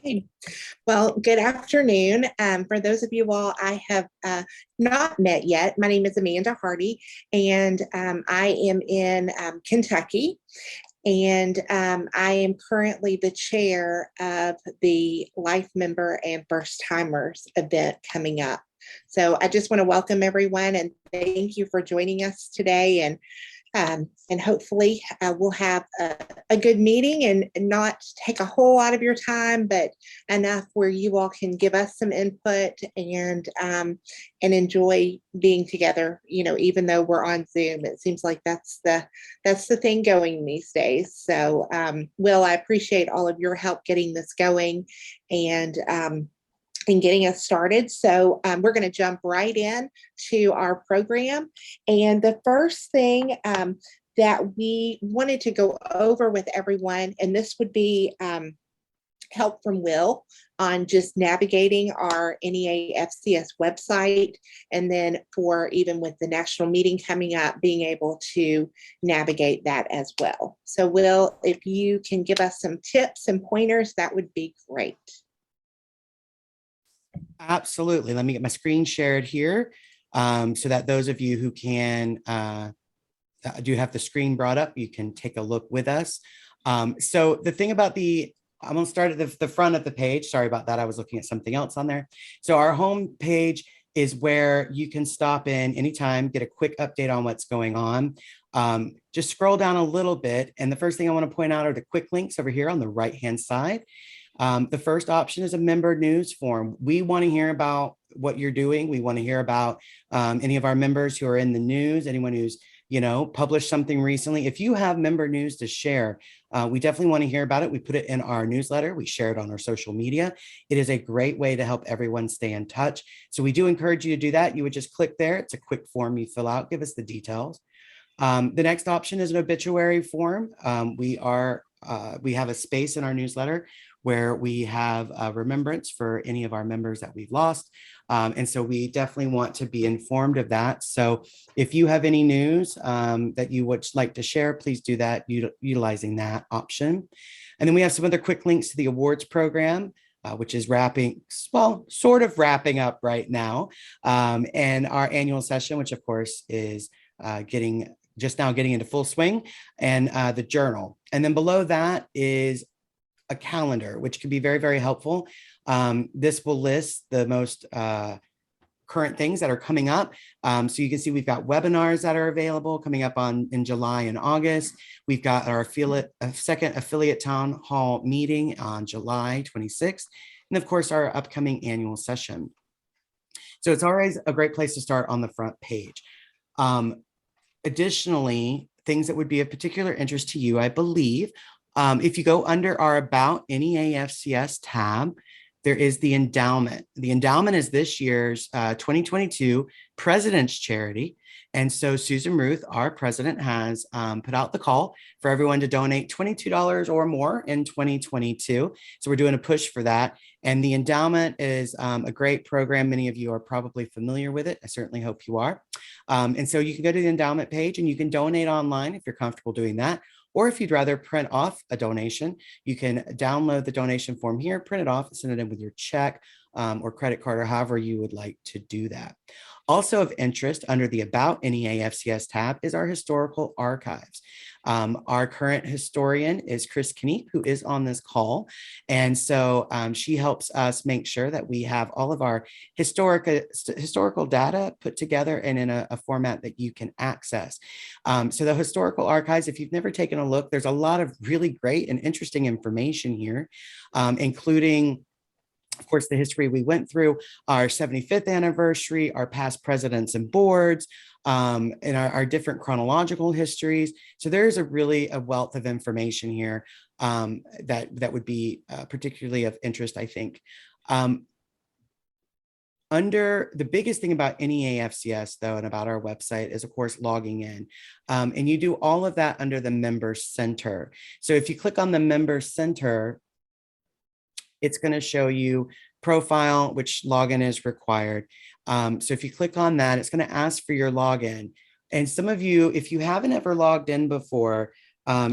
Hey, well, good afternoon. For those of you all I have not met yet, my name is Amanda Hardy, and I am in Kentucky, and I am currently the chair of the Life Member and First Timers event coming up. So I just want to welcome everyone and thank you for joining us today. And hopefully we'll have a good meeting and not take a whole lot of your time, but enough where you all can give us some input and enjoy being together. You know, even though we're on Zoom, it seems like that's the thing going these days. So, Will, I appreciate all of your help getting this going, and getting us started. So we're going to jump right in to our program. And the first thing that we wanted to go over with everyone, and this would be help from Will on just navigating our NEAFCS website. And then for even with the national meeting coming up, being able to navigate that as well. So Will, if you can give us some tips and pointers, that would be great. Absolutely. Let me get my screen shared here so that those of you who can do have the screen brought up, you can take a look with us. So the thing about I'm going to start at the front of the page. Sorry about that. I was looking at something else on there. So our home page is where you can stop in anytime, get a quick update on what's going on. Just scroll down a little bit. And the first thing I want to point out are the quick links over here on the right-hand side. The first option is a member news form. We want to hear about what you're doing. We want to hear about any of our members who are in the news, anyone who's, published something recently. If you have member news to share, we definitely want to hear about it. We put it in our newsletter. We share it on our social media. It is a great way to help everyone stay in touch. So we do encourage you to do that. You would just click there. It's a quick form you fill out. Give us the details. The next option is an obituary form. We have a space in our newsletter where we have a remembrance for any of our members that we've lost. And so we definitely want to be informed of that. So if you have any news that you would like to share, please do that utilizing that option. And then we have some other quick links to the awards program, which is sort of wrapping up right now. And our annual session, which of course is getting into full swing, and the journal. And then below that is a calendar, which can be very, very helpful. This will list the most current things that are coming up. So you can see we've got webinars that are available coming up in July and August. We've got our second affiliate town hall meeting on July 26th. And of course, our upcoming annual session. So it's always a great place to start on the front page. Additionally, things that would be of particular interest to you, I believe, if you go under our About NEAFCS tab, there is the endowment. The endowment is this year's 2022 President's Charity. And so Susan Ruth, our president, has put out the call for everyone to donate $22 or more in 2022. So we're doing a push for that. And the endowment is a great program. Many of you are probably familiar with it. I certainly hope you are. And so you can go to the endowment page and you can donate online if you're comfortable doing that. Or if you'd rather print off a donation, you can download the donation form here, print it off, and send it in with your check or credit card or however you would like to do that. Also of interest under the About NEAFCS tab is our historical archives. Our current historian is Chris Kniep, who is on this call. And so she helps us make sure that we have all of our historical data put together and in a format that you can access. So the historical archives, if you've never taken a look, there's a lot of really great and interesting information here, including, of course, the history we went through, our 75th anniversary, our past presidents and boards, and our different chronological histories. So there's a wealth of information here that would be particularly of interest, I think. Under the biggest thing about NEAFCS, though, and about our website is, of course, logging in. And you do all of that under the Member Center. So if you click on the Member Center, it's going to show you profile, which login is required. So if you click on that, it's going to ask for your login. And some of you, if you haven't ever logged in before,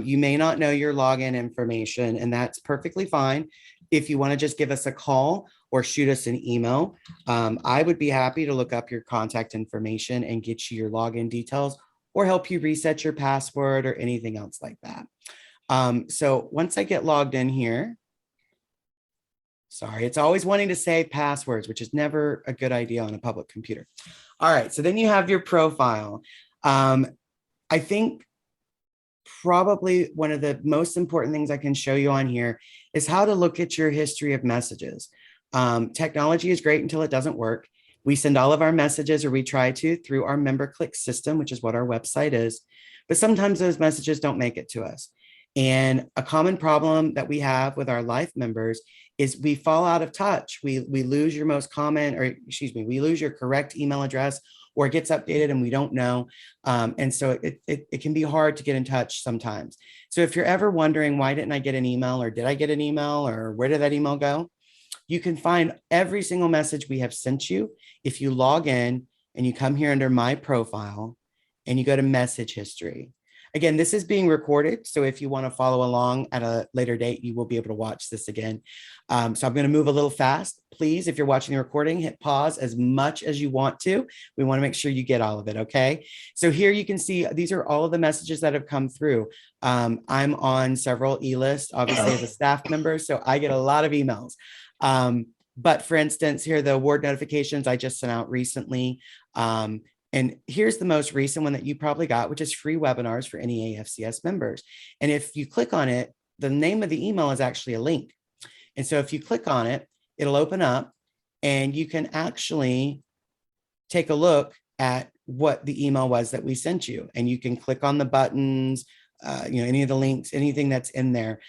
you may not know your login information, and that's perfectly fine. If you want to just give us a call or shoot us an email, I would be happy to look up your contact information and get you your login details or help you reset your password or anything else like that. So once I get logged in here, sorry, it's always wanting to say passwords, which is never a good idea on a public computer. All right, so then you have your profile. I think probably one of the most important things I can show you on here is how to look at your history of messages. Technology is great until it doesn't work. We send all of our messages, or we try to, through our member click system, which is what our website is. But sometimes those messages don't make it to us. And a common problem that we have with our life members is we fall out of touch. We lose your most common, or excuse me, we lose your correct email address, or it gets updated and we don't know. And so it can be hard to get in touch sometimes. So if you're ever wondering, why didn't I get an email, or did I get an email, or where did that email go? You can find every single message we have sent you if you log in and you come here under my profile and you go to message history. Again, this is being recorded, so if you want to follow along at a later date, you will be able to watch this again. So I'm going to move a little fast. Please, if you're watching the recording, hit pause as much as you want to. We want to make sure you get all of it, okay? So here you can see these are all of the messages that have come through. I'm on several e-lists, obviously as a staff member, so I get a lot of emails. But for instance, here are the award notifications I just sent out recently. And here's the most recent one that you probably got, which is free webinars for NEAFCS members. And if you click on it, the name of the email is actually a link. And so if you click on it, it'll open up and you can actually take a look at what the email was that we sent you. And you can click on the buttons, any of the links, anything that's in there,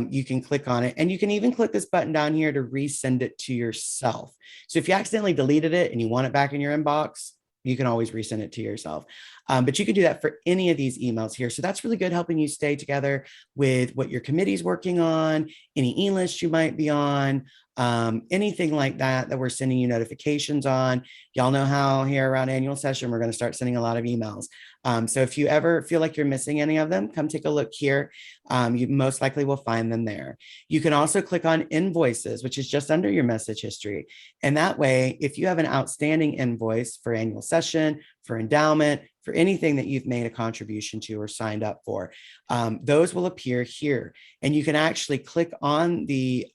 you can click on it. And you can even click this button down here to resend it to yourself. So if you accidentally deleted it and you want it back in your inbox, you can always resend it to yourself. But you can do that for any of these emails here. So that's really good, helping you stay together with what your committee's working on, any e-list you might be on, anything like that we're sending you notifications on. Y'all know how here around annual session, we're going to start sending a lot of emails. So if you ever feel like you're missing any of them, come take a look here. You most likely will find them there. You can also click on invoices, which is just under your message history. And that way, if you have an outstanding invoice for annual session, for endowment, for anything that you've made a contribution to or signed up for, those will appear here. And you can actually click on the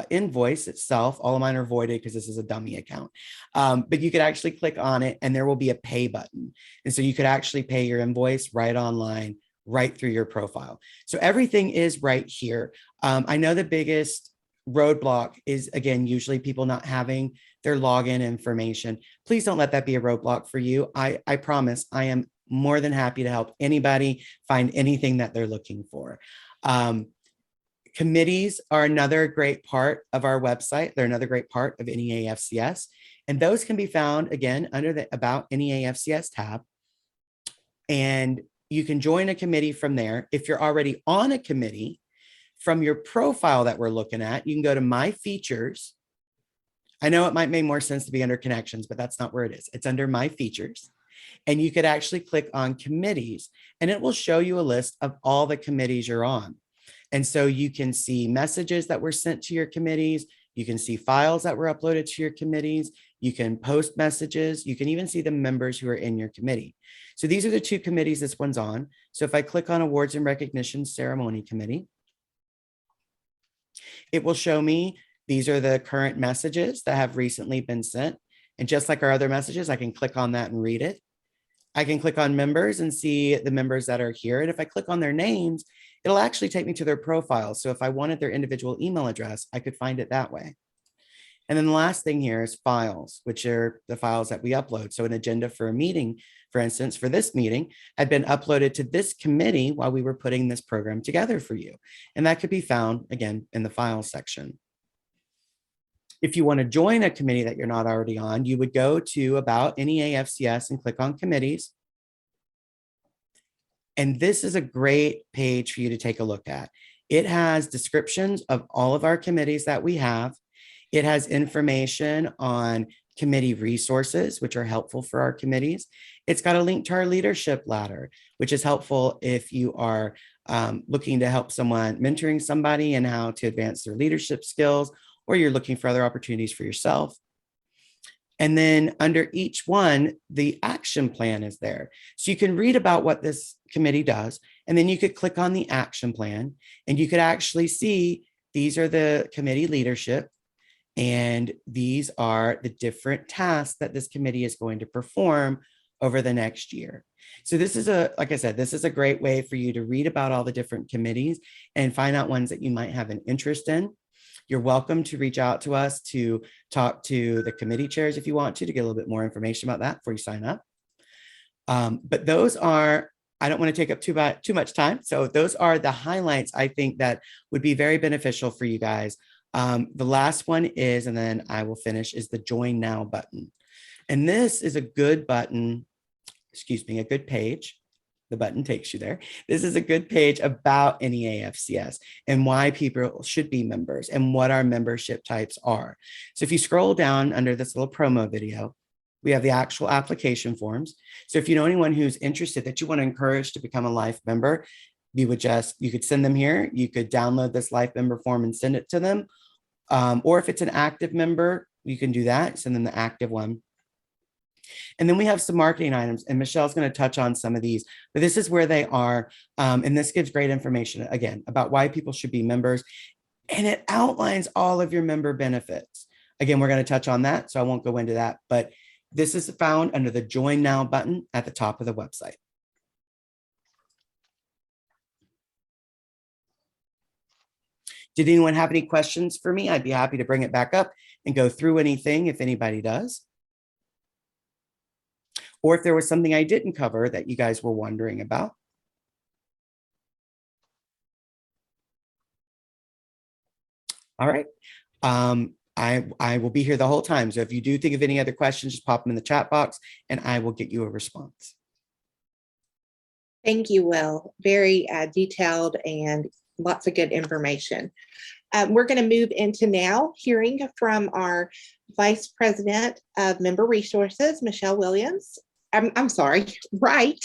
invoice itself. All of mine are voided because this is a dummy account. But you could actually click on it and there will be a pay button. And so you could actually pay your invoice right online, right through your profile. So everything is right here. I know the biggest roadblock is, again, usually people not having their login information. Please don't let that be a roadblock for you. I promise I am more than happy to help anybody find anything that they're looking for. Committees are another great part of our website. They're another great part of NEAFCS. And those can be found, again, under the About NEAFCS tab. And you can join a committee from there. If you're already on a committee, from your profile that we're looking at, you can go to My Features. I know it might make more sense to be under Connections, but that's not where it is. It's under My Features. And you could actually click on Committees, and it will show you a list of all the committees you're on. And so you can see messages that were sent to your committees. You can see files that were uploaded to your committees. You can post messages. You can even see the members who are in your committee. So these are the two committees this one's on. So if I click on Awards and Recognition Ceremony Committee, it will show me these are the current messages that have recently been sent. And just like our other messages, I can click on that and read it. I can click on members and see the members that are here. And if I click on their names, it'll actually take me to their profile. So if I wanted their individual email address, I could find it that way. And then the last thing here is files, which are the files that we upload. So an agenda for a meeting, for instance, for this meeting had been uploaded to this committee while we were putting this program together for you. And that could be found, again, in the files section. If you want to join a committee that you're not already on, you would go to About NEAFCS and click on Committees. And this is a great page for you to take a look at. It has descriptions of all of our committees that we have. It has information on committee resources, which are helpful for our committees. It's got a link to our leadership ladder, which is helpful if you are looking to help someone, mentoring somebody and how to advance their leadership skills, or you're looking for other opportunities for yourself. And then under each one, the action plan is there. So you can read about what this committee does, and then you could click on the action plan and you could actually see these are the committee leadership and these are the different tasks that this committee is going to perform over the next year. So this is like I said, this is a great way for you to read about all the different committees and find out ones that you might have an interest in. You're welcome to reach out to us to talk to the committee chairs if you want to get a little bit more information about that before you sign up. But those are, I don't want to take up too much time. So those are the highlights I think that would be very beneficial for you guys. The last one is, and then I will finish, is the Join Now button. And this is a good button, excuse me, a good page. The button takes you there. This is a good page about NEAFCS and why people should be members and what our membership types are. So if you scroll down under this little promo video, we have the actual application forms. So if you know anyone who's interested that you want to encourage to become a life member, you could send them here. You could download this life member form and send it to them. Or if it's an active member, you can do that, send them the active one. And then we have some marketing items, and Michelle's going to touch on some of these, but this is where they are. And this gives great information, again, about why people should be members. And it outlines all of your member benefits. Again, we're going to touch on that, so I won't go into that, but this is found under the Join Now button at the top of the website. Did anyone have any questions for me? I'd be happy to bring it back up and go through anything if anybody does. Or if there was something I didn't cover that you guys were wondering about. All right. I will be here the whole time. So if you do think of any other questions, just pop them in the chat box and I will get you a response. Thank you, Will. Very detailed and lots of good information. We're going to move into now hearing from our Vice President of Member Resources, Michelle Williams. I'm sorry, right?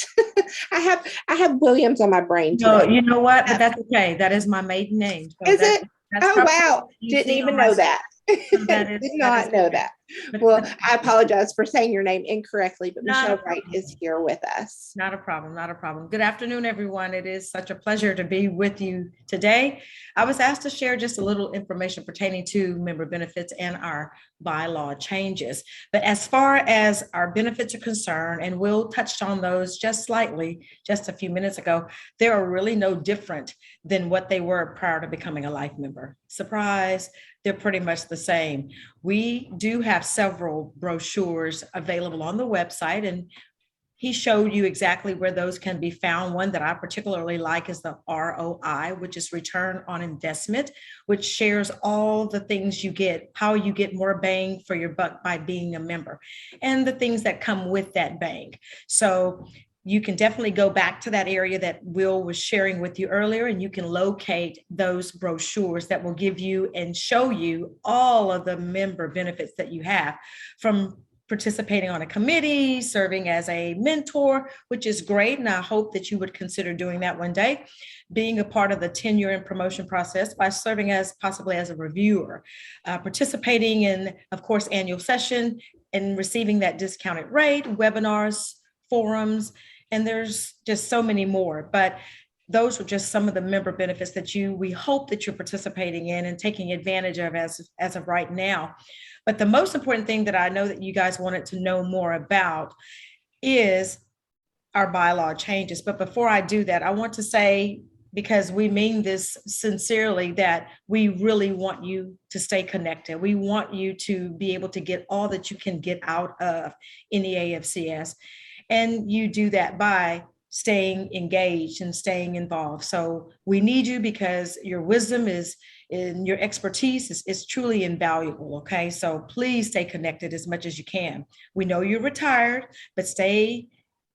I have Williams on my brain today. No, you know what? But that's okay. That is my maiden name. So is it? Oh, wow. Didn't even know that. Did not know that. Well, I apologize for saying your name incorrectly, but Michelle Wright is here with us. Not a problem, not a problem. Good afternoon, everyone. It is such a pleasure to be with you today. I was asked to share just a little information pertaining to member benefits and our bylaw changes. But as far as our benefits are concerned, and Will touched on those just slightly just a few minutes ago, they are really no different than what they were prior to becoming a life member. Surprise, they're pretty much the same. We do have several brochures available on the website, and he showed you exactly where those can be found. One that I particularly like is the ROI, which is return on investment, which shares all the things you get, how you get more bang for your buck by being a member, and the things that come with that bang. So you can definitely go back to that area that Will was sharing with you earlier, and you can locate those brochures that will give you and show you all of the member benefits that you have, from participating on a committee, serving as a mentor, which is great. And I hope that you would consider doing that one day, being a part of the tenure and promotion process by serving as possibly as a reviewer, participating in, of course, annual session and receiving that discounted rate, webinars, forums, and there's just so many more. But those are just some of the member benefits that we hope that you're participating in and taking advantage of as of right now. But the most important thing that I know that you guys wanted to know more about is our bylaw changes. But before I do that, I want to say, because we mean this sincerely, that we really want you to stay connected. We want you to be able to get all that you can get out of NEAFCS. And you do that by staying engaged and staying involved. So we need you because your wisdom and your expertise is truly invaluable, okay? So please stay connected as much as you can. We know you're retired, but stay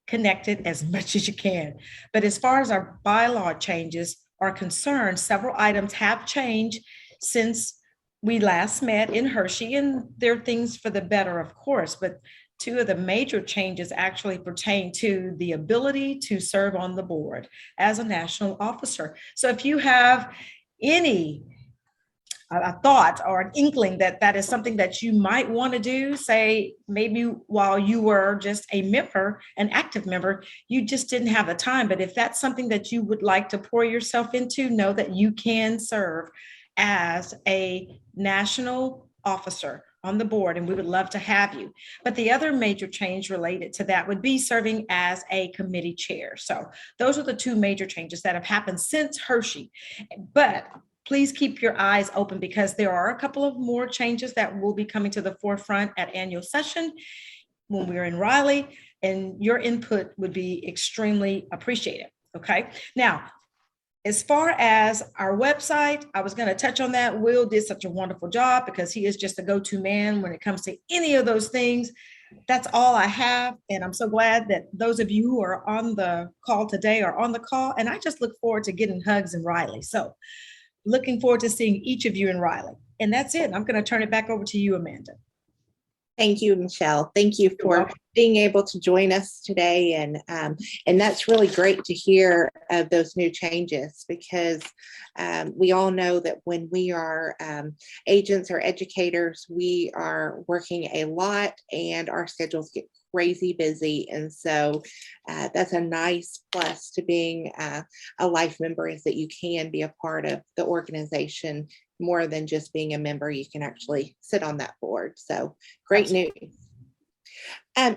connected as much as you can. But as far as our bylaw changes are concerned, several items have changed since we last met in Hershey, and there are things for the better, of course, but two of the major changes actually pertain to the ability to serve on the board as a national officer. So if you have any a thought or an inkling that that is something that you might want to do, say maybe while you were just a member, an active member, you just didn't have the time. But if that's something that you would like to pour yourself into, know that you can serve as a national officer on the board, and we would love to have you. But the other major change related to that would be serving as a committee chair. So those are the two major changes that have happened since Hershey. But please keep your eyes open, because there are a couple of more changes that will be coming to the forefront at annual session when we're in Raleigh, and your input would be extremely appreciated. Okay. Now, as far as our website, I was going to touch on that. Will did such a wonderful job because he is just a go-to man when it comes to any of those things. That's all I have. And I'm so glad that those of you who are on the call today are on the call. And I just look forward to getting hugs in Raleigh. So looking forward to seeing each of you in Raleigh. And that's it. I'm going to turn it back over to you, Amanda. Thank you, Michelle. Thank you for being able to join us today. And that's really great to hear of those new changes, because we all know that when we are agents or educators, we are working a lot and our schedules get crazy busy. And so that's a nice plus to being a life member, is that you can be a part of the organization more than just being a member. You can actually sit on that board. So great news.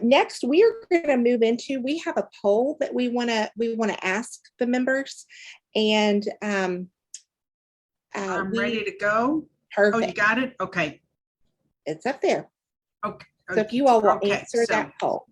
Next, we are going to move into, we have a poll that we want to ask the members, and I'm ready to go. Perfect. Oh, you got it? Okay. It's up there. Okay. So if you all will Okay, answer so- that poll.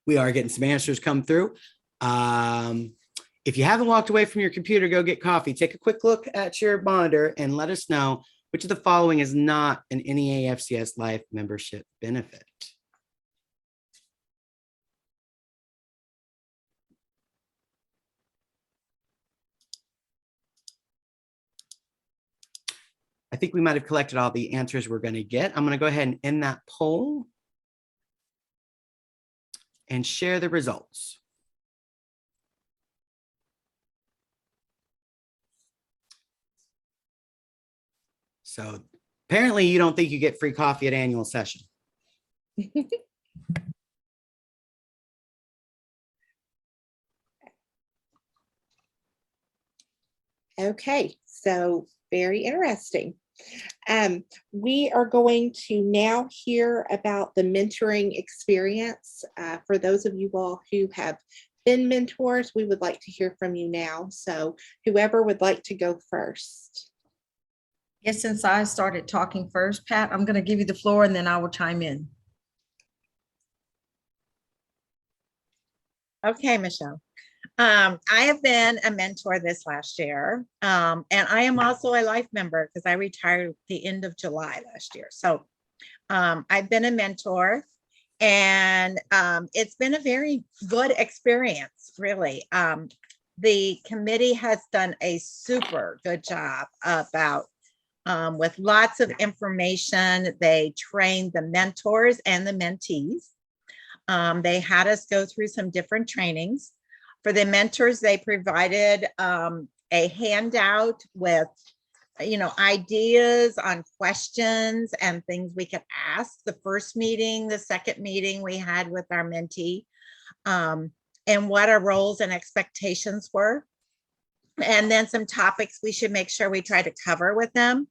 We are getting some answers come through. If you haven't walked away from your computer, go get coffee. Take a quick look at your monitor and let us know which of the following is not an NEAFCS Life membership benefit. I think we might have collected all the answers we're going to get. I'm going to go ahead and end that poll and share the results. So apparently you don't think you get free coffee at annual session. Okay, so very interesting. We are going to now hear about the mentoring experience. For those of you all who have been mentors, we would like to hear from you now. So whoever would like to go first. Yes, since I started talking first, Pat, I'm going to give you the floor and then I will chime in. Okay, Michelle. I have been a mentor this last year, and I am also a life member because I retired at the end of July last year. So I've been a mentor, and it's been a very good experience, really. The committee has done a super good job about with lots of information. They trained the mentors and the mentees. They had us go through some different trainings. For the mentors, they provided a handout with, ideas on questions and things we could ask. The first meeting, the second meeting we had with our mentee, and what our roles and expectations were. And then some topics we should make sure we try to cover with them.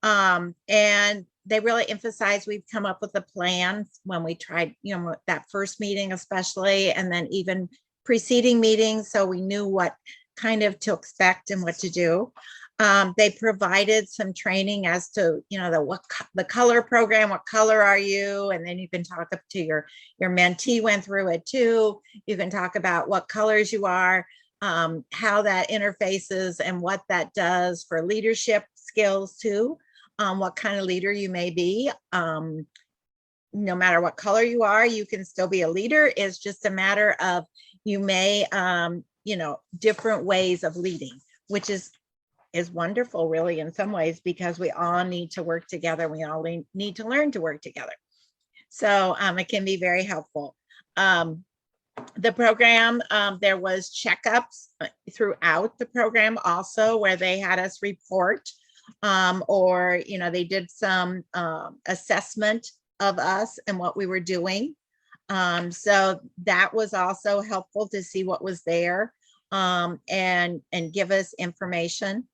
And they really emphasized we've come up with a plan when we tried, that first meeting especially, and then even preceding meetings, so we knew what kind of to expect and what to do. They provided some training as to, the color program, what color are you? And then you can talk up to your mentee went through it too. You can talk about what colors you are. how that interfaces and what that does for leadership skills too. What kind of leader you may be. No matter what color you are, you can still be a leader. It's just a matter of you may, different ways of leading, which is wonderful really in some ways, because we all need to work together. We all need to learn to work together. So it can be very helpful. The program, there was checkups throughout the program also, where they had us report, or they did some assessment of us and what we were doing. So that was also helpful to see what was there, and give us information.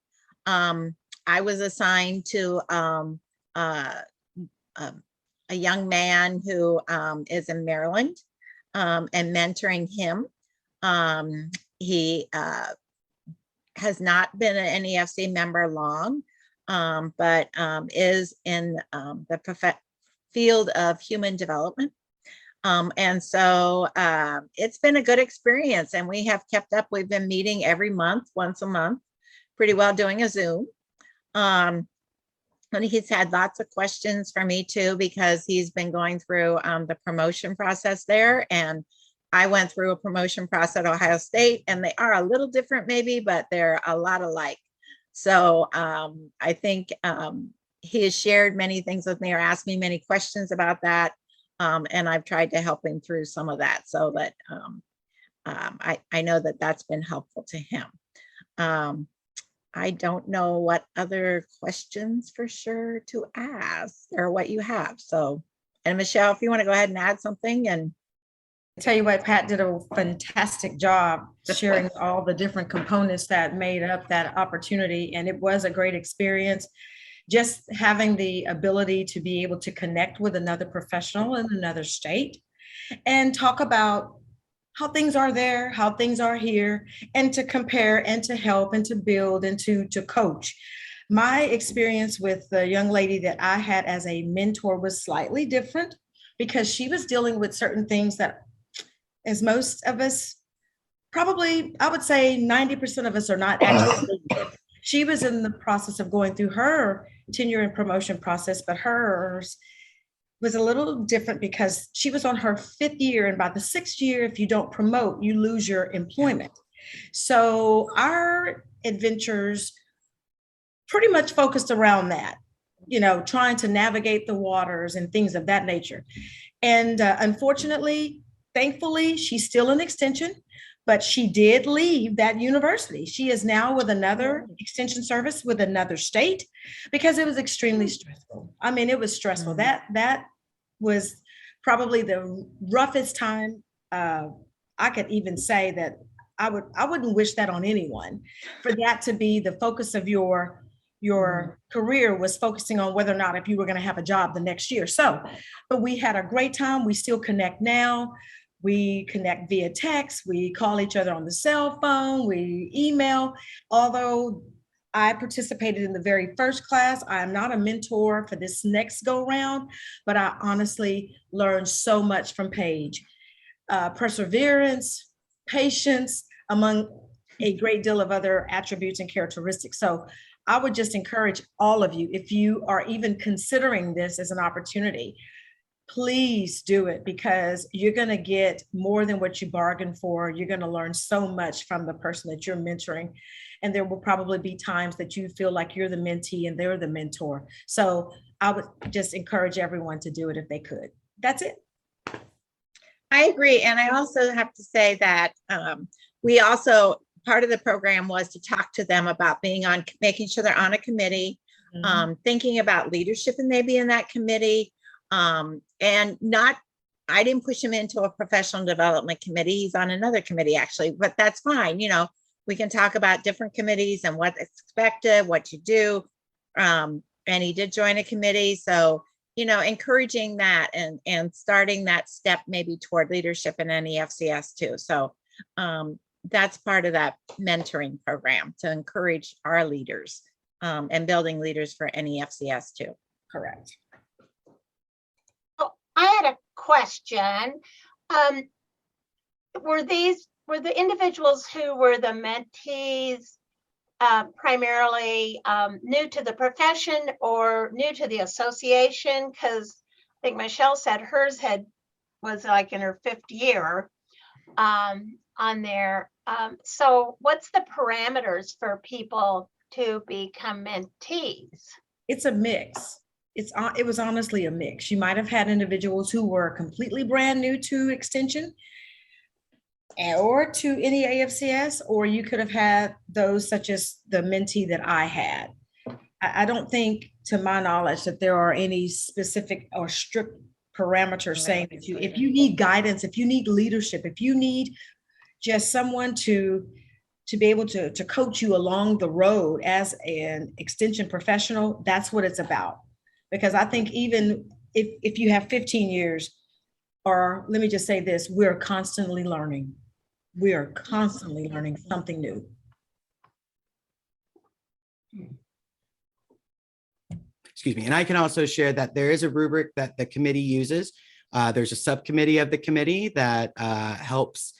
I was assigned to a young man who is in Maryland, and mentoring him. He has not been an NEFC member long, but is in the field of human development. And so it's been a good experience, and we have kept up. We've been meeting every month, once a month, pretty well, doing a Zoom. And he's had lots of questions for me too, because he's been going through the promotion process there. And I went through a promotion process at Ohio State, and they are a little different maybe, but they're a lot alike. So I think he has shared many things with me or asked me many questions about that. And I've tried to help him through some of that, so that I know that that's been helpful to him. I don't know what other questions for sure to ask, or what you have. So, and Michelle, if you want to go ahead and add something. And I tell you what, Pat did a fantastic job sharing all the different components that made up that opportunity. And it was a great experience. Just having the ability to be able to connect with another professional in another state and talk about how things are there, how things are here, and to compare and to help and to build and to coach. My experience with the young lady that I had as a mentor was slightly different, because she was dealing with certain things that, as most of us, probably, I would say 90% of us are not actually. She was in the process of going through her tenure and promotion process, but hers was a little different because she was on her 5th year, and by the 6th year, if you don't promote, you lose your employment. So our adventures pretty much focused around that, trying to navigate the waters and things of that nature. And unfortunately, thankfully, she's still in extension, but she did leave that university. She is now with another extension service with another state, because it was extremely stressful. I mean, it was stressful. That was probably the roughest time. I could even say that I wouldn't wish that on anyone, for that to be the focus of your career, was focusing on whether or not if you were going to have a job the next year. So, but we had a great time. We still connect now. We connect via text. We call each other on the cell phone. We email. Although I participated in the very first class, I am not a mentor for this next go round, but I honestly learned so much from Paige. Perseverance, patience, among a great deal of other attributes and characteristics. So I would just encourage all of you, if you are even considering this as an opportunity, please do it, because you're going to get more than what you bargained for. You're going to learn so much from the person that you're mentoring. And there will probably be times that you feel like you're the mentee and they're the mentor. So I would just encourage everyone to do it if they could. That's it. I agree. And I also have to say that we also, part of the program was to talk to them about making sure they're on a committee, thinking about leadership and maybe in that committee. And I didn't push him into a professional development committee. He's on another committee actually, but that's fine. We can talk about different committees and what's expected, what you do. And he did join a committee. So, encouraging that and starting that step maybe toward leadership in NEFCS too. So that's part of that mentoring program, to encourage our leaders and building leaders for NEFCS too. Correct. I had a question. Were these were the individuals who were the mentees primarily new to the profession or new to the association? Because I think Michelle said hers was like in her 5th year on there. So what's the parameters for people to become mentees? It's a mix. It was honestly a mix. You might have had individuals who were completely brand new to extension or to NEAFCS, or you could have had those such as the mentee that I had. I don't think, to my knowledge, that there are any specific or strict parameters saying that if you need guidance, if you need leadership, if you need just someone to be able to coach you along the road as an extension professional, that's what it's about. Because I think even if you have 15 years, or let me just say this, we're constantly learning. We are constantly learning something new. Excuse me. And I can also share that there is a rubric that the committee uses. There's a subcommittee of the committee that helps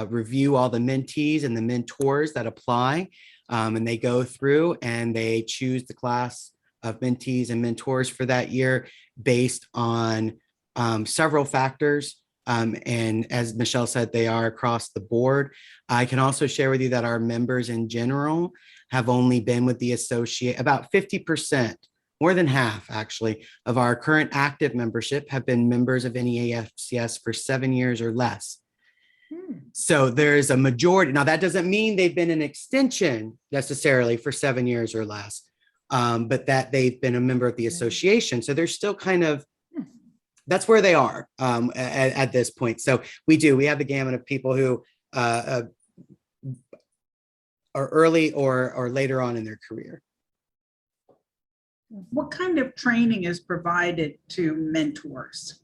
review all the mentees and the mentors that apply. And they go through and they choose the class of mentees and mentors for that year based on several factors. And as Michelle said, they are across the board. I can also share with you that our members in general have only been with the associate, about 50%, more than half actually, of our current active membership have been members of NEAFCS for 7 years or less. So there's a majority. Now that doesn't mean they've been an extension necessarily for 7 years or less, but that they've been a member of the association. So they're still kind of, that's where they are at this point. So we have the gamut of people who are early or later on in their career. What kind of training is provided to mentors?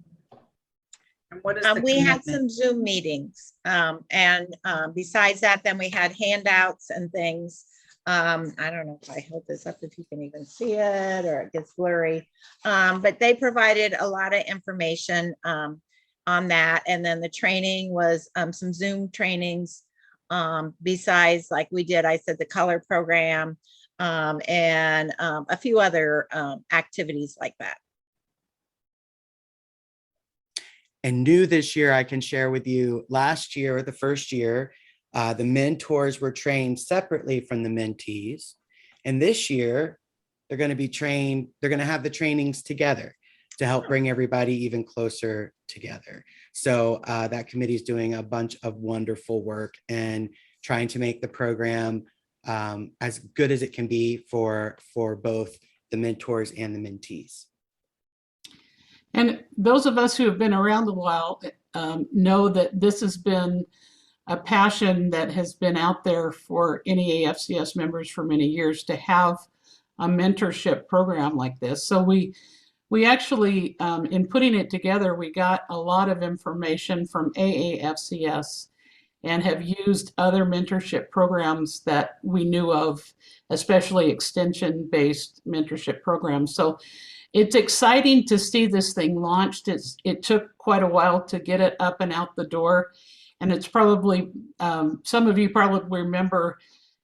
And what is the We had commitment? some Zoom meetings. Besides that, then we had handouts and things. I don't know if I hold this up, if you can even see it, or it gets blurry. But they provided a lot of information on that. And then the training was some Zoom trainings. Besides, like we did, I said the color program, and a few other activities like that. And new this year, I can share with you, last year, the first year, the mentors were trained separately from the mentees. And this year, they're going to be trained, they're going to have the trainings together to help bring everybody even closer together. So that committee is doing a bunch of wonderful work and trying to make the program as good as it can be for both the mentors and the mentees. And those of us who have been around a while know that this has been a passion that has been out there for NEAFCS members for many years to have a mentorship program like this. So we actually, in putting it together, we got a lot of information from AAFCS and have used other mentorship programs that we knew of, especially extension-based mentorship programs. So it's exciting to see this thing launched. It took quite a while to get it up and out the door. And it's probably, some of you probably remember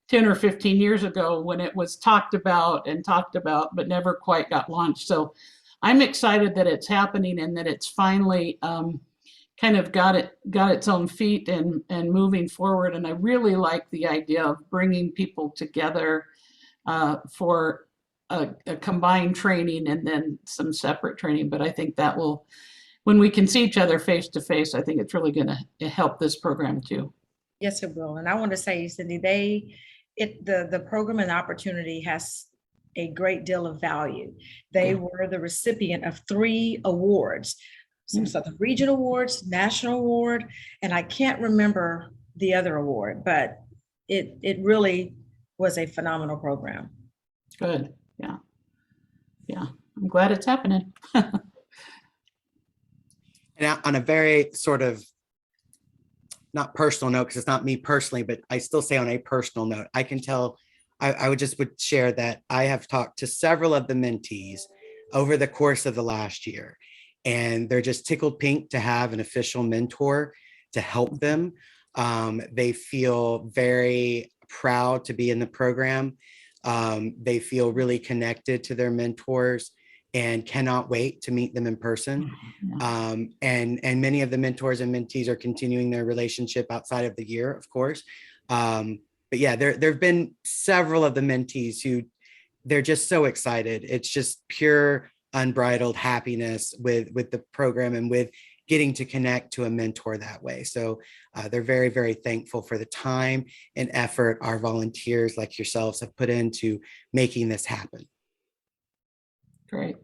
10 or 15 years ago when it was talked about, but never quite got launched. So I'm excited that it's happening and that it's finally kind of got its own feet and moving forward. And I really like the idea of bringing people together for a combined training and then some separate training. But I think that will, when we can see each other face to face, I think it's really going to help this program too. Yes, it will. And I want to say, Cindy, the program and opportunity has a great deal of value. They were the recipient of 3 awards, some Southern Region Awards, National Award, and I can't remember the other award, but it really was a phenomenal program. Good. Yeah. Yeah. I'm glad it's happening. And on a very sort of not personal note, because it's not me personally, but I still say on a personal note, I can tell, I would share that I have talked to several of the mentees over the course of the last year, and they're just tickled pink to have an official mentor to help them. They feel very proud to be in the program. They feel really connected to their mentors and cannot wait to meet them in person. And many of the mentors and mentees are continuing their relationship outside of the year, of course. But yeah, there have been several of the mentees who they're just so excited. It's just pure unbridled happiness with the program and with getting to connect to a mentor that way. So they're very, very thankful for the time and effort our volunteers like yourselves have put into making this happen. Great.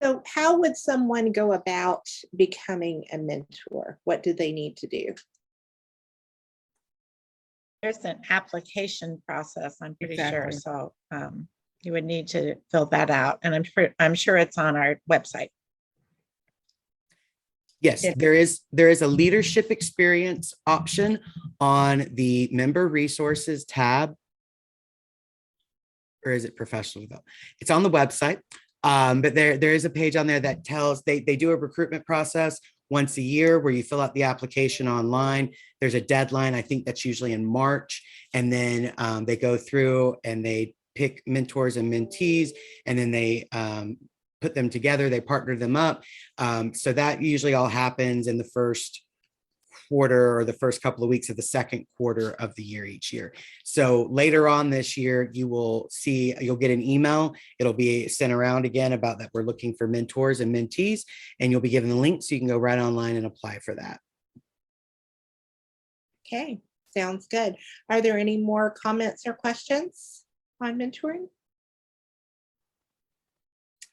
So how would someone go about becoming a mentor? What do they need to do? There's an application process, I'm pretty sure. Exactly. So you would need to fill that out, and I'm sure it's on our website. Yes, If- there is a leadership experience option on the member resources tab. Or is it professional development? It's on the website. But there is a page on there that tells they do a recruitment process once a year where you fill out the application online. There's a deadline. I think that's usually in March. And then they go through and they pick mentors and mentees, and then they put them together. They partner them up. So that usually all happens in the first quarter or the first couple of weeks of the second quarter of the year each year. So later on this year, you'll get an email. It'll be sent around again about that we're looking for mentors and mentees, and you'll be given the link so you can go right online and apply for that. Okay, sounds good. Are there any more comments or questions on mentoring?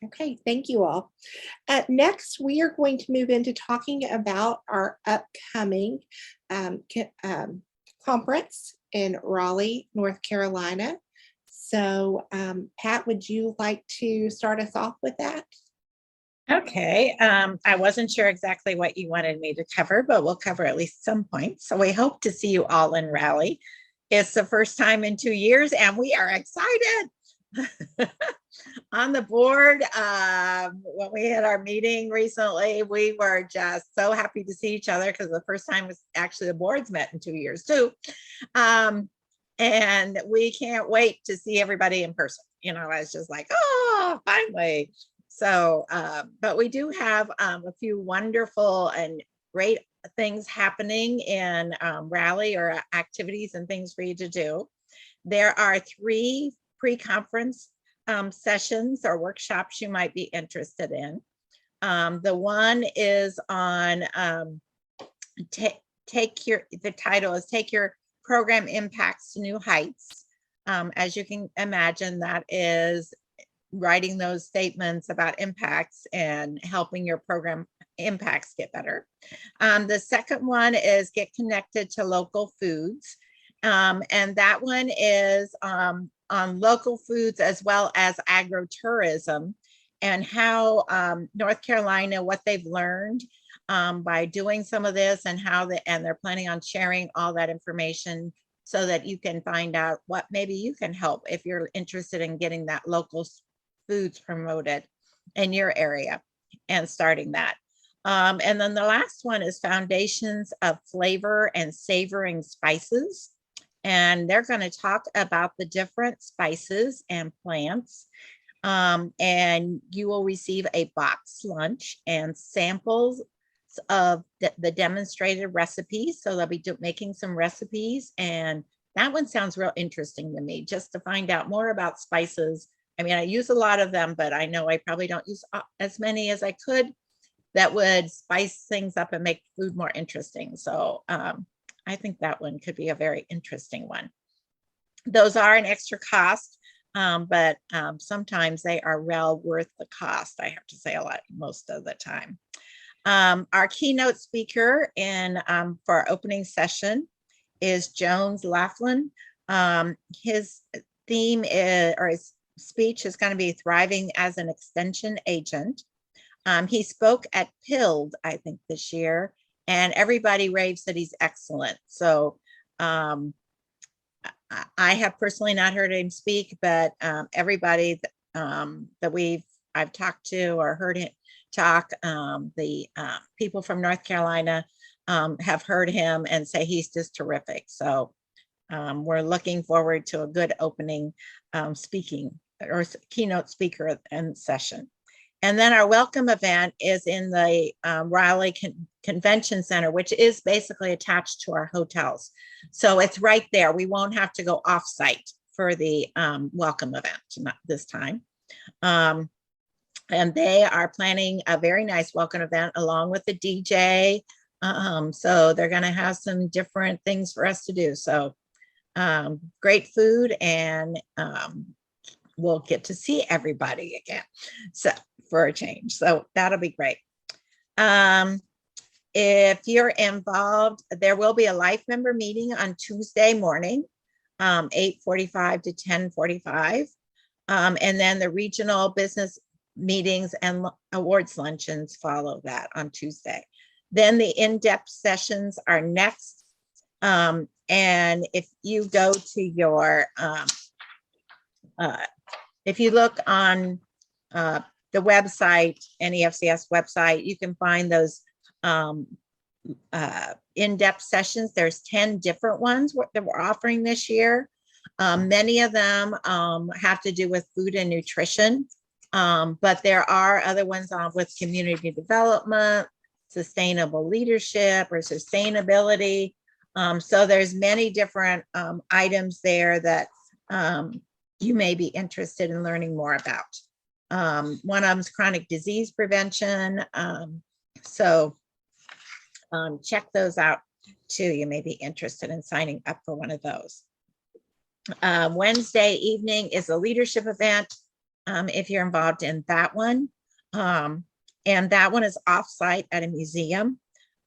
Okay, thank you all. Next, we are going to move into talking about our upcoming conference in Raleigh, North Carolina. So Pat, would you like to start us off with that? Okay, I wasn't sure exactly what you wanted me to cover, but we'll cover at least some points. So we hope to see you all in Raleigh. It's the first time in 2 years, and we are excited. On the board, when we had our meeting recently, we were just so happy to see each other because the first time was actually the boards met in 2 years too. And we can't wait to see everybody in person. You know, I was just like, oh, finally. So, but we do have a few wonderful and great things happening in Raleigh, or activities and things for you to do. There are 3 pre-conference sessions or workshops you might be interested in. The one is on the title is Take Your Program Impacts to New Heights. As you can imagine, that is writing those statements about impacts and helping your program impacts get better. The second one is Get Connected to Local Foods. And that one is on local foods as well as agritourism, and how North Carolina, what they've learned by doing some of this, and how they're planning on sharing all that information so that you can find out what maybe you can help if you're interested in getting that local foods promoted in your area and starting that. And then the last one is Foundations of Flavor and Savoring Spices. And they're going to talk about the different spices and plants. And you will receive a box lunch and samples of the demonstrated recipes. So they'll be making some recipes. And that one sounds real interesting to me, just to find out more about spices. I mean, I use a lot of them, but I know I probably don't use as many as I could that would spice things up and make food more interesting. So I think that one could be a very interesting one. Those are an extra cost, but sometimes they are well worth the cost. I have to say a lot most of the time. Our keynote speaker for our opening session is Jones Laughlin. His theme is, or his speech is going to be Thriving as an Extension Agent. He spoke at PILD, I think, this year, and everybody raves that he's excellent. So I have personally not heard him speak, but everybody that I've talked to or heard him talk, the people from North Carolina have heard him and say he's just terrific. So we're looking forward to a good opening speaking or keynote speaker and session. And then our welcome event is in the Raleigh Convention Center, which is basically attached to our hotels. So it's right there. We won't have to go off-site for the welcome event this time. And they are planning a very nice welcome event along with the DJ. So they're going to have some different things for us to do. So great food, and we'll get to see everybody again. So for a change. So that'll be great. If you're involved, there will be a life member meeting on Tuesday morning, 8:45 to 10:45. And then the regional business meetings and awards luncheons follow that on Tuesday. Then the in-depth sessions are next. And if you go to your, if you look on the website, NEAFCS website, you can find those in-depth sessions. There's 10 different ones that we're offering this year. Many of them have to do with food and nutrition, but there are other ones with community development, sustainable leadership, or sustainability. So there's many different items there that you may be interested in learning more about. One of them is chronic disease prevention. So check those out too. You may be interested in signing up for one of those. Wednesday evening is a leadership event, if you're involved in that one. And that one is offsite at a museum.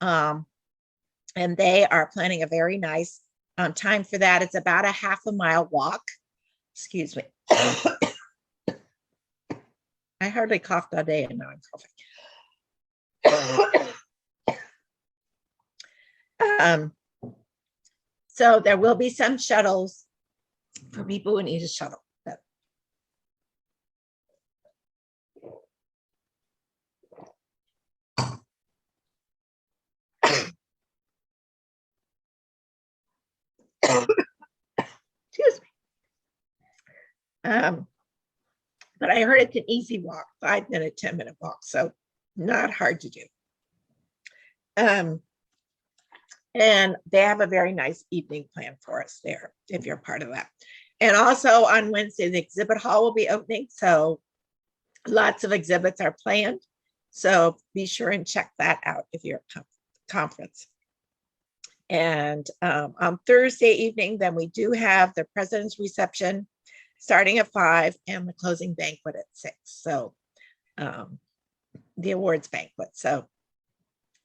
And they are planning a very nice time for that. It's about a half-a-mile walk. Excuse me. I hardly coughed all day and now I'm coughing. So there will be some shuttles for people who need a shuttle. Excuse me. But I heard it's an easy walk, 5-minute, 10-minute walk, so not hard to do. And they have a very nice evening plan for us there, if you're part of that. And also on Wednesday, the exhibit hall will be opening, so lots of exhibits are planned. So be sure and check that out if you're at conference. And on Thursday evening, then we do have the president's reception starting at 5 and the closing banquet at 6. So the awards banquet. So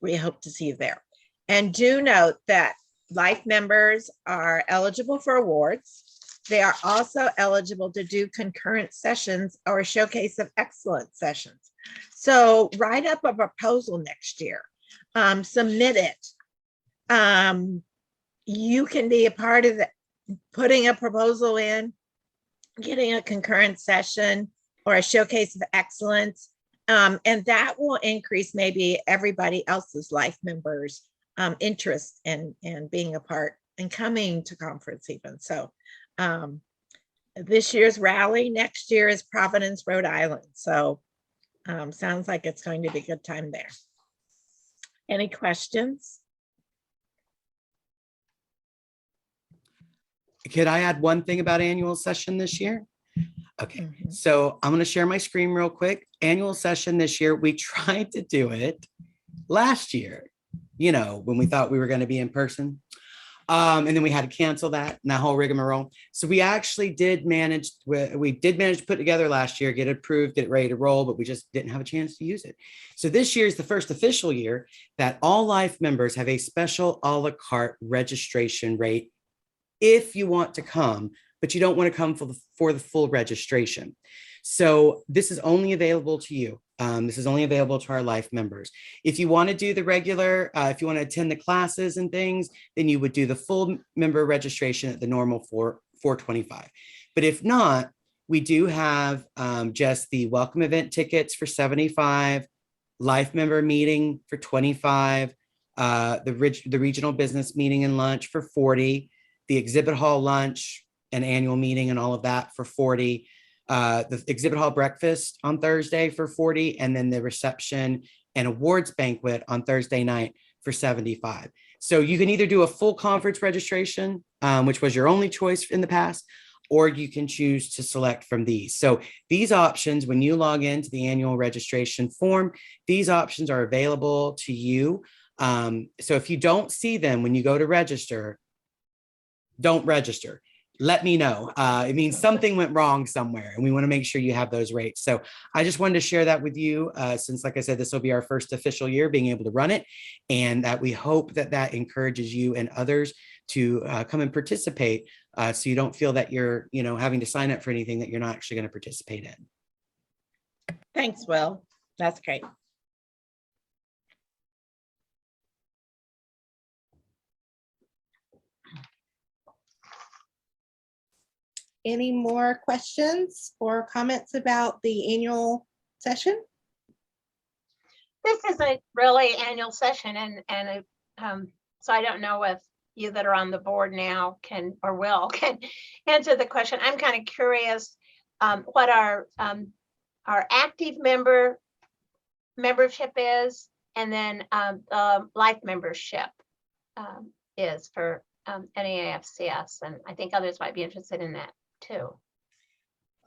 we hope to see you there. And do note that life members are eligible for awards. They are also eligible to do concurrent sessions or showcase of excellence sessions. So write up a proposal next year, submit it. You can be a part of the putting a proposal in, getting a concurrent session or a showcase of excellence. And that will increase maybe everybody else's life members' interest in being a part and coming to conference even. So this year's rally, next year is Providence, Rhode Island. So sounds like it's going to be a good time there. Any questions? Could I add one thing about annual session this year? Okay, so I'm going to share my screen real quick. Annual session this year, we tried to do it last year, you know, when we thought we were going to be in person. And then we had to cancel that and that whole rigmarole. So we actually did manage, we did manage to put together last year, get it approved, get it ready to roll, but we just didn't have a chance to use it. So this year is the first official year that all life members have a special a la carte registration rate if you want to come, but you don't want to come for the full registration. So this is only available to you. This is only available to our life members. If you want to do the regular, if you want to attend the classes and things, then you would do the full member registration at the normal $425. But if not, we do have just the welcome event tickets for $75, life member meeting for $25, the regional business meeting and lunch for 40, the exhibit hall lunch and annual meeting and all of that for 40, the exhibit hall breakfast on Thursday for 40, and then the reception and awards banquet on Thursday night for 75. So you can either do a full conference registration, which was your only choice in the past, or you can choose to select from these. So these options, when you log into the annual registration form, these options are available to you. So if you don't see them when you go to register, don't register. Let me know. It means something went wrong somewhere, and we want to make sure you have those rates. So I just wanted to share that with you, since, like I said, this will be our first official year being able to run it, and that we hope that that encourages you and others to come and participate, so you don't feel that you're, having to sign up for anything that you're not actually going to participate in. Thanks, Will. That's great. Any more questions or comments about the annual session? This is a really annual session, and so I don't know if you that are on the board now can answer the question. I'm kind of curious what our active membership is, and then life membership is for NEAFCS, and I think others might be interested in that too.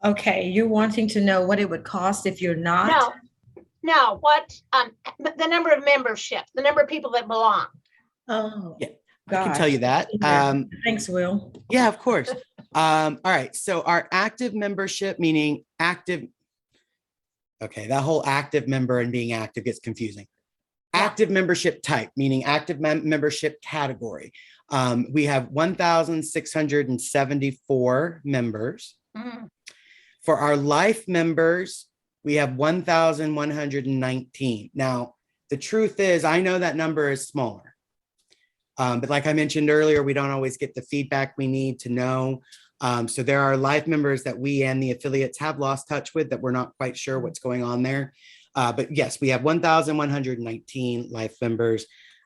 Okay, you're wanting to know what it would cost if you're not? No, what the number of membership, the number of people that belong. Oh, Yeah, I can tell you that. Thanks, Will. Yeah, of course. All right. So our active membership, meaning active. Okay, that whole active member and being active gets confusing. Yeah. Active membership type, meaning active membership category. We have 1,674 members. Mm. For our life members, we have 1,119. Now, the truth is, I know that number is smaller. But like I mentioned earlier, we don't always get the feedback we need to know. So there are life members that we and the affiliates have lost touch with that we're not quite sure what's going on there. But yes, we have 1,119 life members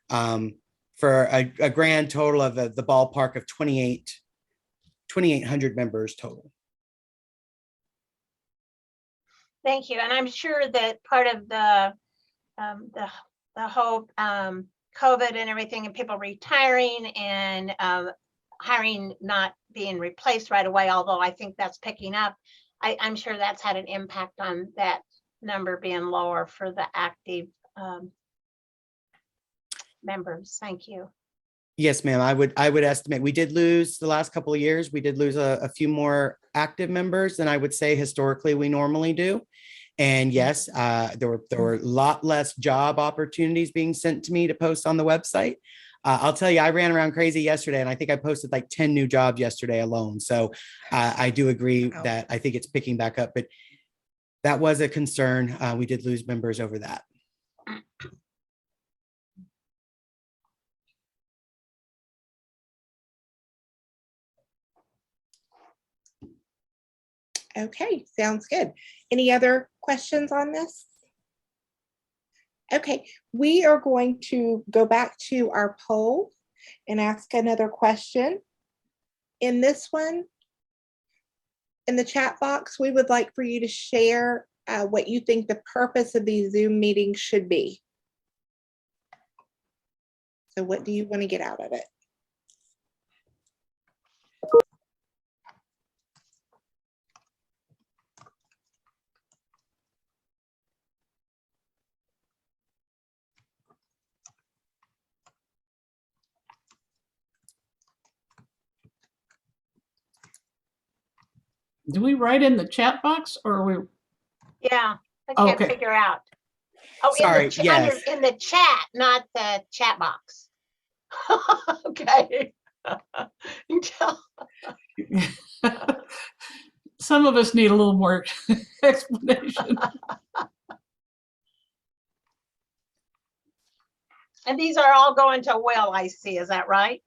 for a grand total of the ballpark of 2,800 members total. Thank you. And I'm sure that part of the whole COVID and everything, and people retiring and hiring not being replaced right away, although I think that's picking up, I'm sure that's had an impact on that number being lower for the active members. Thank you. Yes, ma'am. I would estimate we did lose the last couple of years. We did lose a few more active members than I would say historically we normally do. And yes, there were a lot less job opportunities being sent to me to post on the website. I'll tell you, I ran around crazy yesterday, and I think I posted like 10 new jobs yesterday alone. So I do agree that I think it's picking back up, but that was a concern. We did lose members over that. Okay, sounds good. Any other questions on this? Okay, we are going to go back to our poll and ask another question. In this one, in the chat box, we would like for you to share what you think the purpose of these Zoom meetings should be. So what do you want to get out of it? Do we write in the chat box or are we? Yeah, I can't Okay. figure out. Oh, Sorry, yes. in the chat, not the chat box. Okay. You tell. Some of us need a little more explanation. And these are all going to Will, I see. Is that right?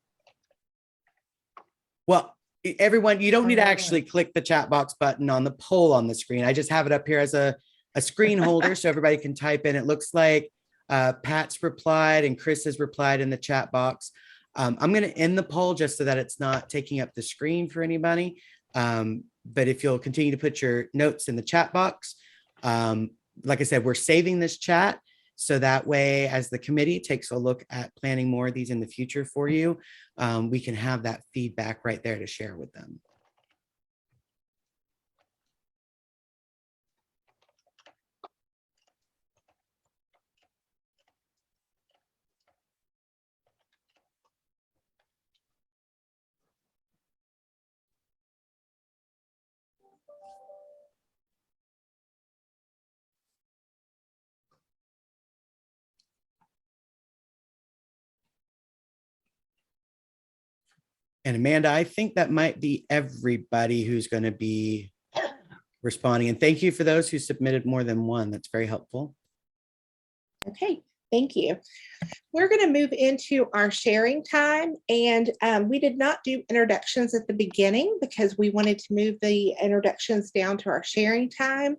Well, everyone, you don't need to actually click the chat box button on the poll on the screen. I just have it up here as a screen holder so everybody can type in. It looks like Pat's replied and Chris has replied in the chat box. I'm going to end the poll just so that it's not taking up the screen for anybody. But if you'll continue to put your notes in the chat box, like I said, we're saving this chat so that way, as the committee takes a look at planning more of these in the future for you, we can have that feedback right there to share with them. And Amanda, I think that might be everybody who's going to be responding. And thank you for those who submitted more than one. That's very helpful. Okay, thank you. We're going to move into our sharing time, and we did not do introductions at the beginning because we wanted to move the introductions down to our sharing time.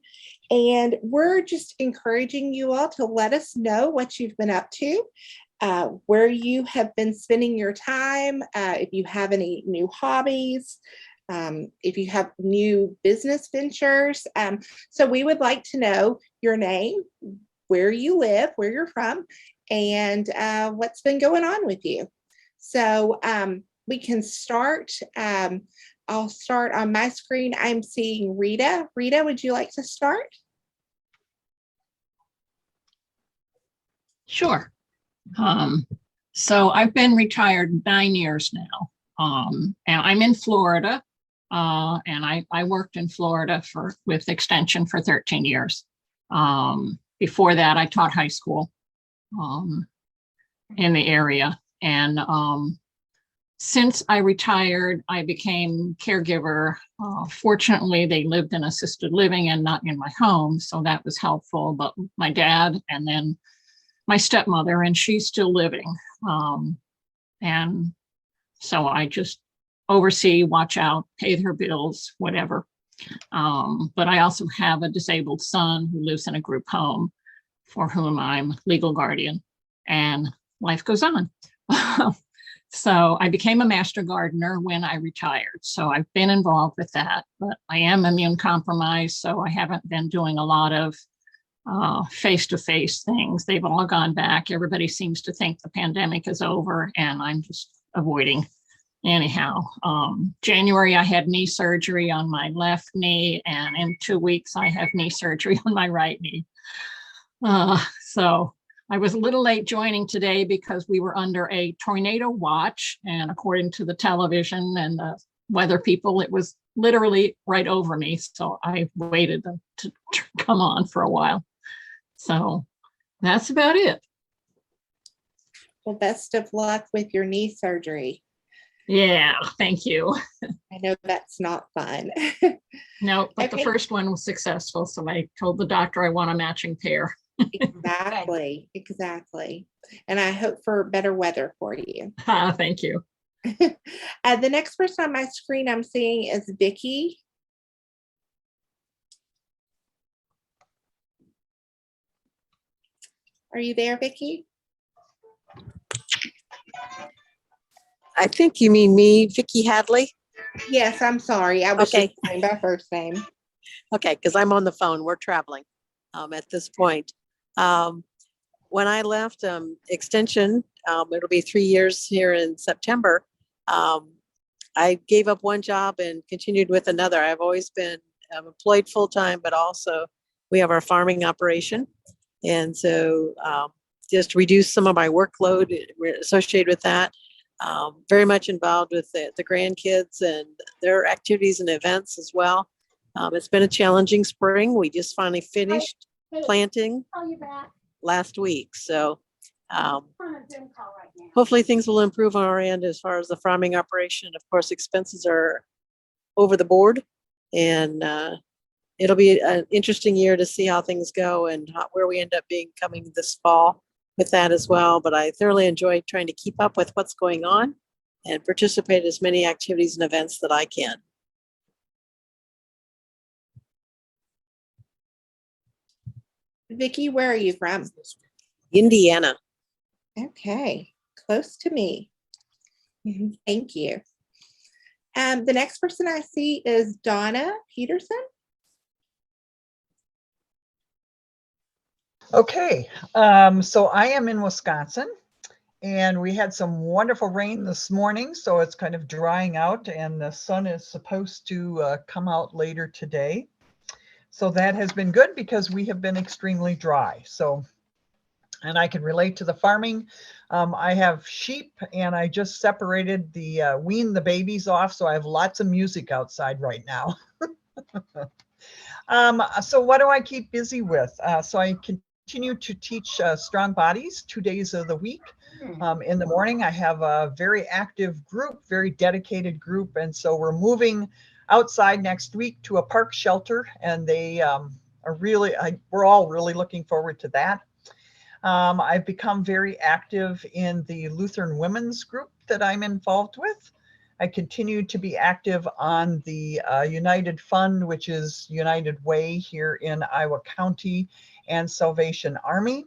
And we're just encouraging you all to let us know what you've been up to, where you have been spending your time, if you have any new hobbies, if you have new business ventures. So we would like to know your name, where you live, where you're from, and what's been going on with you. So we can start. I'll start on my screen. I'm seeing Rita. Rita, would you like to start? Sure. So I've been retired 9 years now. And I'm in Florida. And I worked in Florida with Extension for 13 years. Before that, I taught high school in the area. And since I retired, I became caregiver. Fortunately, they lived in assisted living and not in my home, so that was helpful. But my dad and then my stepmother, and she's still living. And so I just oversee, watch out, pay their bills, whatever. But I also have a disabled son who lives in a group home for whom I'm legal guardian, and life goes on. So I became a master gardener when I retired. So I've been involved with that, but I am immune compromised, so I haven't been doing a lot of face-to-face things. They've all gone back. Everybody seems to think the pandemic is over, and I'm just avoiding. Anyhow, January, I had knee surgery on my left knee, and in 2 weeks, I have knee surgery on my right knee. So I was a little late joining today because we were under a tornado watch, and according to the television and the weather people, it was literally right over me. So I waited to come on for a while. So that's about it. Well, best of luck with your knee surgery. Yeah, thank you. I know that's not fun. No, but Okay. the first one was successful. So I told the doctor I want a matching pair. Exactly, exactly. And I hope for better weather for you. Thank you. The next person on my screen I'm seeing is Vicki. Are you there, Vicki? I think you mean me, Vicki Hadley. Yes, I'm sorry. I was Okay. just saying by first name. Okay, because I'm on the phone. We're traveling at this point. When I left Extension, it'll be 3 years here in September. I gave up one job and continued with another. I've always been employed full-time, but also we have our farming operation. And so just reduce some of my workload associated with that. Very much involved with the grandkids and their activities and events as well. It's been a challenging spring. We just finally finished planting last week. So hopefully things will improve on our end as far as the farming operation. Of course, expenses are over the board, and it'll be an interesting year to see how things go and where we end up being coming this fall with that as well. But I thoroughly enjoy trying to keep up with what's going on and participate in as many activities and events that I can. Vicki, where are you from? Indiana. Okay, close to me. Thank you. The next person I see is Donna Peterson. Okay, so I am in Wisconsin and we had some wonderful rain this morning, so it's kind of drying out and the sun is supposed to come out later today. So that has been good because we have been extremely dry. So, and I can relate to the farming. I have sheep and I just separated the weaned the babies off. So I have lots of music outside right now. So what do I keep busy with? So I continue to teach strong bodies 2 days of the week. In the morning, I have a very active group, very dedicated group. And so we're moving outside next week to a park shelter, and they are really, we're all really looking forward to that. I've become very active in the Lutheran women's group that I'm involved with. I continue to be active on the United Fund, which is United Way here in Iowa County, and Salvation Army.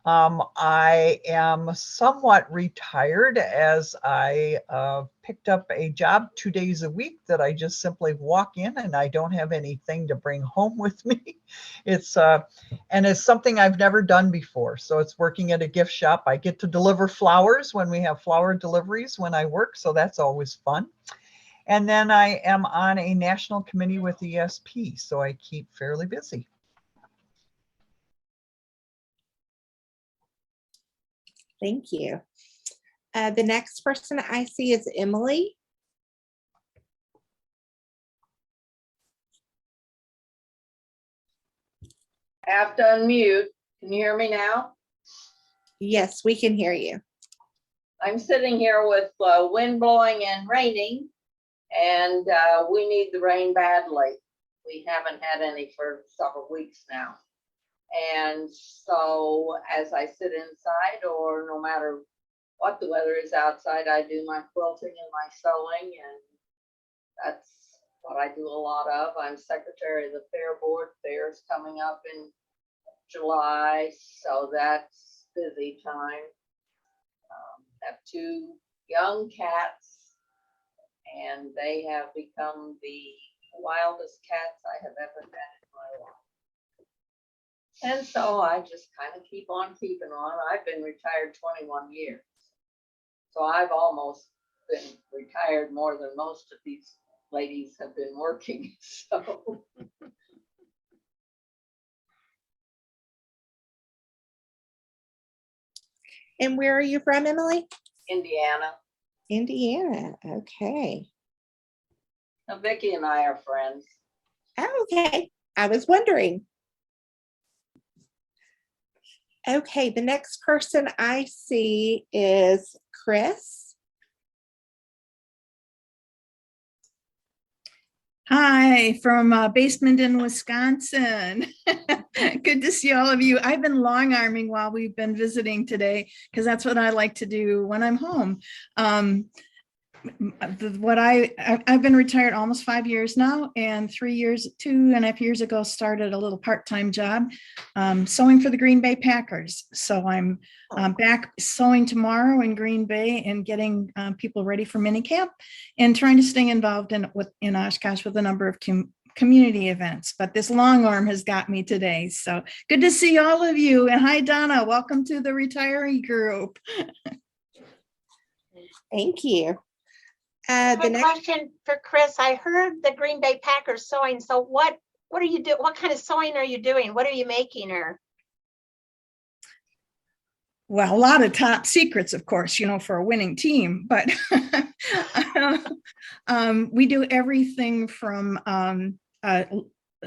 I am somewhat retired as I picked up a job 2 days a week that I just simply walk in and I don't have anything to bring home with me. It's and it's something I've never done before. So it's working at a gift shop. I get to deliver flowers when we have flower deliveries when I work. So that's always fun. And then I am on a national committee with ESP. So I keep fairly busy. Thank you. The next person I see is Emily. I have to unmute. Can you hear me now? Yes, we can hear you. I'm sitting here with wind blowing and raining, and we need the rain badly. We haven't had any for several weeks now. And so as I sit inside, or no matter what the weather is outside, I do my quilting and my sewing, and that's what I do a lot of. I'm secretary of the Fair Board. Fair's coming up in July, so that's busy time. Have 2 young cats, and they have become the wildest cats I have ever had in my life. And so I just kind of keep on keeping on. I've been retired 21 years. So I've almost been retired more than most of these ladies have been working. So And where are you from, Emily? Indiana. Indiana. Okay. Now, Vicki and I are friends. Okay. I was wondering. Okay, the next person I see is Chris. Hi, from Basement in Wisconsin. Good to see all of you. I've been long arming while we've been visiting today because that's what I like to do when I'm home. I've been retired almost 5 years now, and 2.5 years ago started a little part-time job sewing for the Green Bay Packers. So I'm back sewing tomorrow in Green Bay and getting people ready for minicamp and trying to stay involved in Oshkosh with a number of community events. But this long arm has got me today. So good to see all of you. And hi, Donna. Welcome to the retiree group. Thank you. Quick question for Chris. I heard the Green Bay Packers sewing. So what are you doing? What kind of sewing are you doing? What are you making her? Well, a lot of top secrets, of course, for a winning team, but we do everything from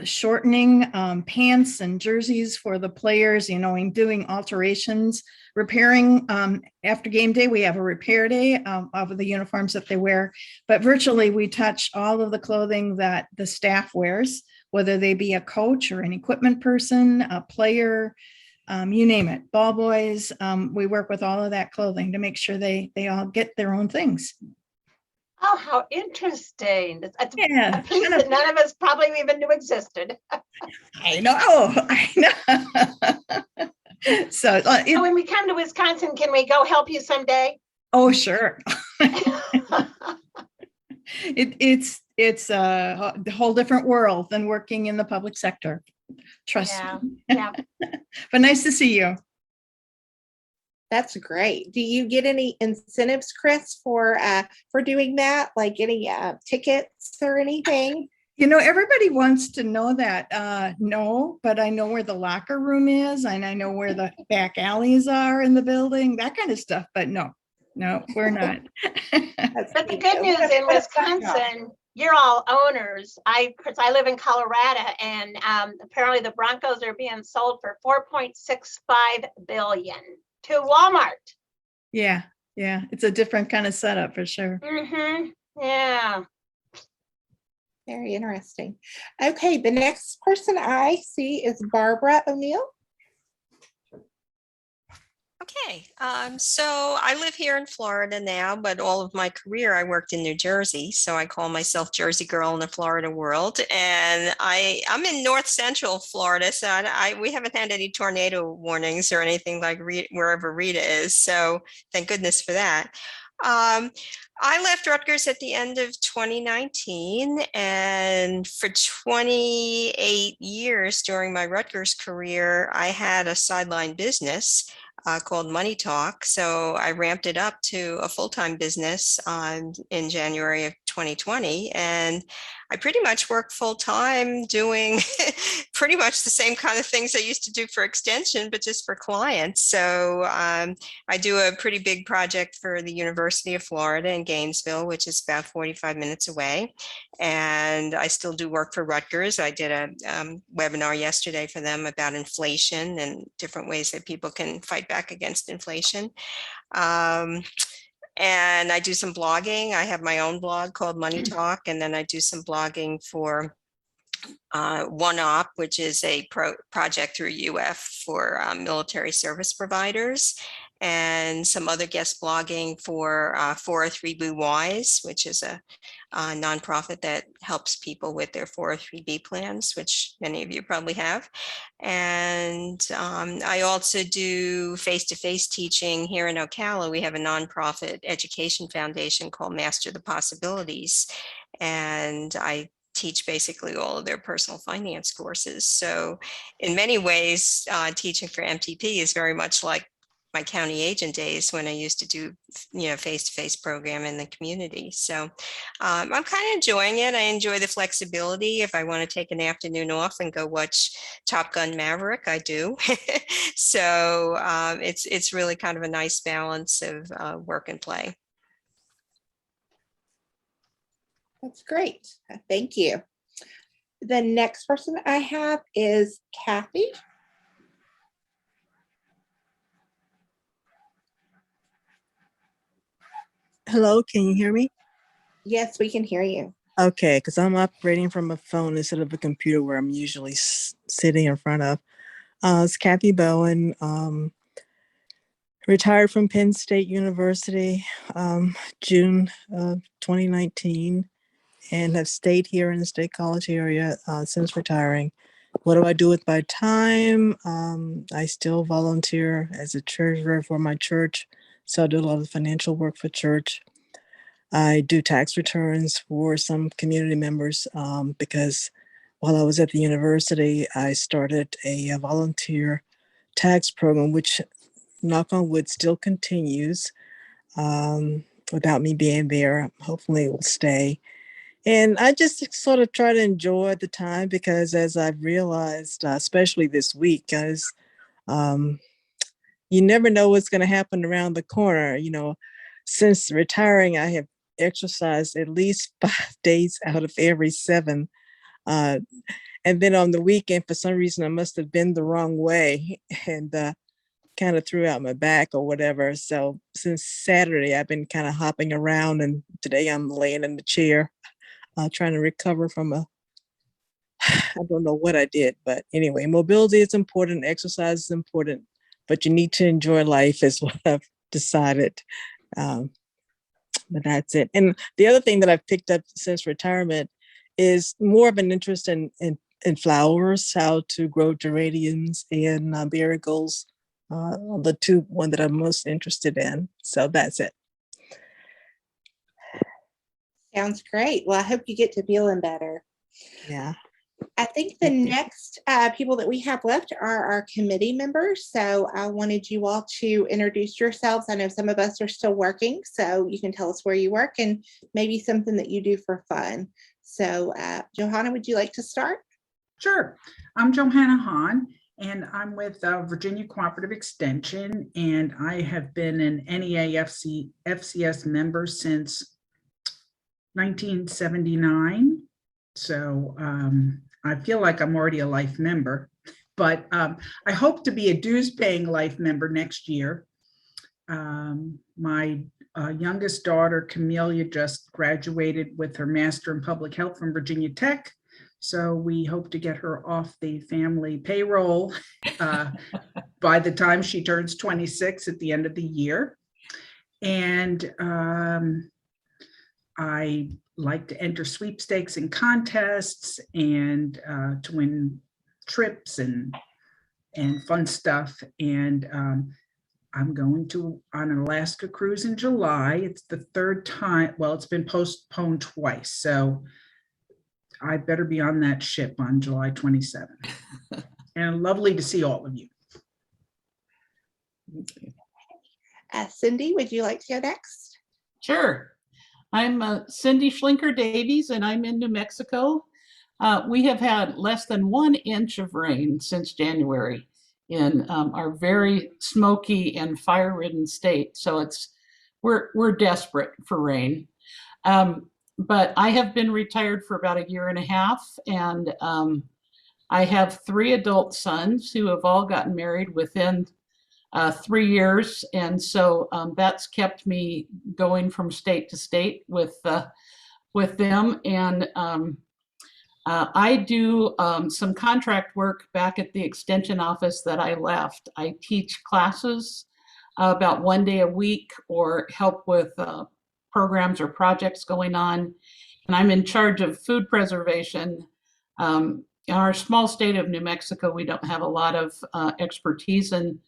shortening pants and jerseys for the players, and doing alterations, repairing. After game day, we have a repair day of the uniforms that they wear, but virtually we touch all of the clothing that the staff wears, whether they be a coach or an equipment person, a player, you name it, ball boys. We work with all of that clothing to make sure they all get their own things. Oh, how interesting. That's Yeah, a piece that none of us probably even knew existed. I know. So, So when we come to Wisconsin, can we go help you someday? oh, sure. It's a whole different world than working in the public sector. Trust Yeah, me. yeah. But nice to see you. That's great. Do you get any incentives, Chris, for doing that? Like any tickets or anything? You know, everybody wants to know that. No, but I know where the locker room is and I know where the back alleys are in the building, that kind of stuff. But no, we're not. But the good news in Wisconsin, you're all owners. Because I live in Colorado, and apparently the Broncos are being sold for $4.65 billion to Walmart. Yeah, it's a different kind of setup for sure. Yeah. Very interesting. Okay, the next person I see is Barbara O'Neill. Okay, so I live here in Florida now, but all of my career I worked in New Jersey. So I call myself Jersey girl in the Florida world. And I'm in north central Florida, so we haven't had any tornado warnings or anything like wherever Rita is. So thank goodness for that. I left Rutgers at the end of 2019, and for 28 years during my Rutgers career, I had a sideline business called Money Talk. So I ramped it up to a full-time business in January of 2020. And I pretty much work full-time doing pretty much the same kind of things I used to do for extension, but just for clients. So I do a pretty big project for the University of Florida in Gainesville, which is about 45 minutes away. And I still do work for Rutgers. I did a webinar yesterday for them about inflation and different ways that people can fight back against inflation. And I do some blogging. I have my own blog called Money Talk, and then I do some blogging for One-Op, which is a project through UF for military service providers, and some other guest blogging for 403B Wise, which is a nonprofit that helps people with their 403B plans, which many of you probably have. And I also do face-to-face teaching here in Ocala. We have a nonprofit education foundation called Master the Possibilities, and I teach basically all of their personal finance courses. So in many ways, teaching for MTP is very much like my county agent days when I used to do, face-to-face program in the community. So I'm kind of enjoying it. I enjoy the flexibility. If I want to take an afternoon off and go watch Top Gun Maverick, I do. So it's really kind of a nice balance of work and play. That's great. Thank you. The next person I have is Kathy. Hello, can you hear me? Yes, we can hear you. Okay, because I'm operating from a phone instead of a computer where I'm usually sitting in front of. It's Kathy Bowen, retired from Penn State University, June of 2019, and have stayed here in the State College area since retiring. What do I do with my time? I still volunteer as a treasurer for my church, so I do a lot of financial work for church. I do tax returns for some community members because while I was at the university, I started a volunteer tax program, which, knock on wood, still continues without me being there. Hopefully it will stay. And I just sort of try to enjoy the time because as I've realized, especially this week, guys, you never know what's going to happen around the corner. Since retiring, I have exercised at least 5 days out of every 7. And then on the weekend, for some reason, I must have been the wrong way and kind of threw out my back or whatever. So since Saturday, I've been kind of hopping around, and today I'm laying in the chair trying to recover from I don't know what I did, but anyway, mobility is important, exercise is important, but you need to enjoy life is what I've decided. But that's it. And the other thing that I've picked up since retirement is more of an interest in flowers, how to grow geraniums and marigolds the two one that I'm most interested in. So that's it. Sounds great. Well, I hope you get to feeling better. Yeah. I think the next people that we have left are our committee members. So I wanted you all to introduce yourselves. I know some of us are still working, so you can tell us where you work and maybe something that you do for fun. So Johanna, would you like to start? Sure. I'm Johanna Hahn, and I'm with Virginia Cooperative Extension, and I have been an NEAFCS member since 1979. So I feel like I'm already a life member, but I hope to be a dues paying life member next year. My youngest daughter, Camelia, just graduated with her Master in Public Health from Virginia Tech. So we hope to get her off the family payroll by the time she turns 26 at the end of the year. And I like to enter sweepstakes and contests and to win trips and fun stuff. And I'm going on an Alaska cruise in July. It's the third time. Well, it's been postponed twice. So I better be on that ship on July 27th. And lovely to see all of you. Cindy, would you like to go next? Sure. I'm Cindy Schlinker Davies, and I'm in New Mexico. We have had less than 1 inch of rain since January in our very smoky and fire-ridden state. So we're desperate for rain. But I have been retired for about 1.5 years, and I have 3 adult sons who have all gotten married within 3 years, and so that's kept me going from state to state with them. And I do some contract work back at the extension office that I left. I teach classes about 1 day a week or help with programs or projects going on. And I'm in charge of food preservation. In our small state of New Mexico, we don't have a lot of expertise and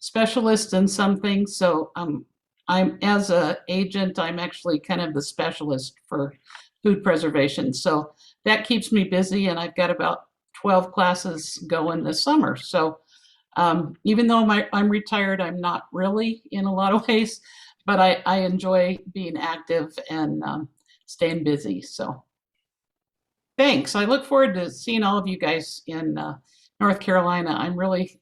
specialists in some things. So I'm, as an agent, I'm actually kind of the specialist for food preservation. So that keeps me busy, and I've got about 12 classes going this summer. So even though I'm retired, I'm not really in a lot of ways, but I enjoy being active and staying busy. So thanks. I look forward to seeing all of you guys in North Carolina. I'm really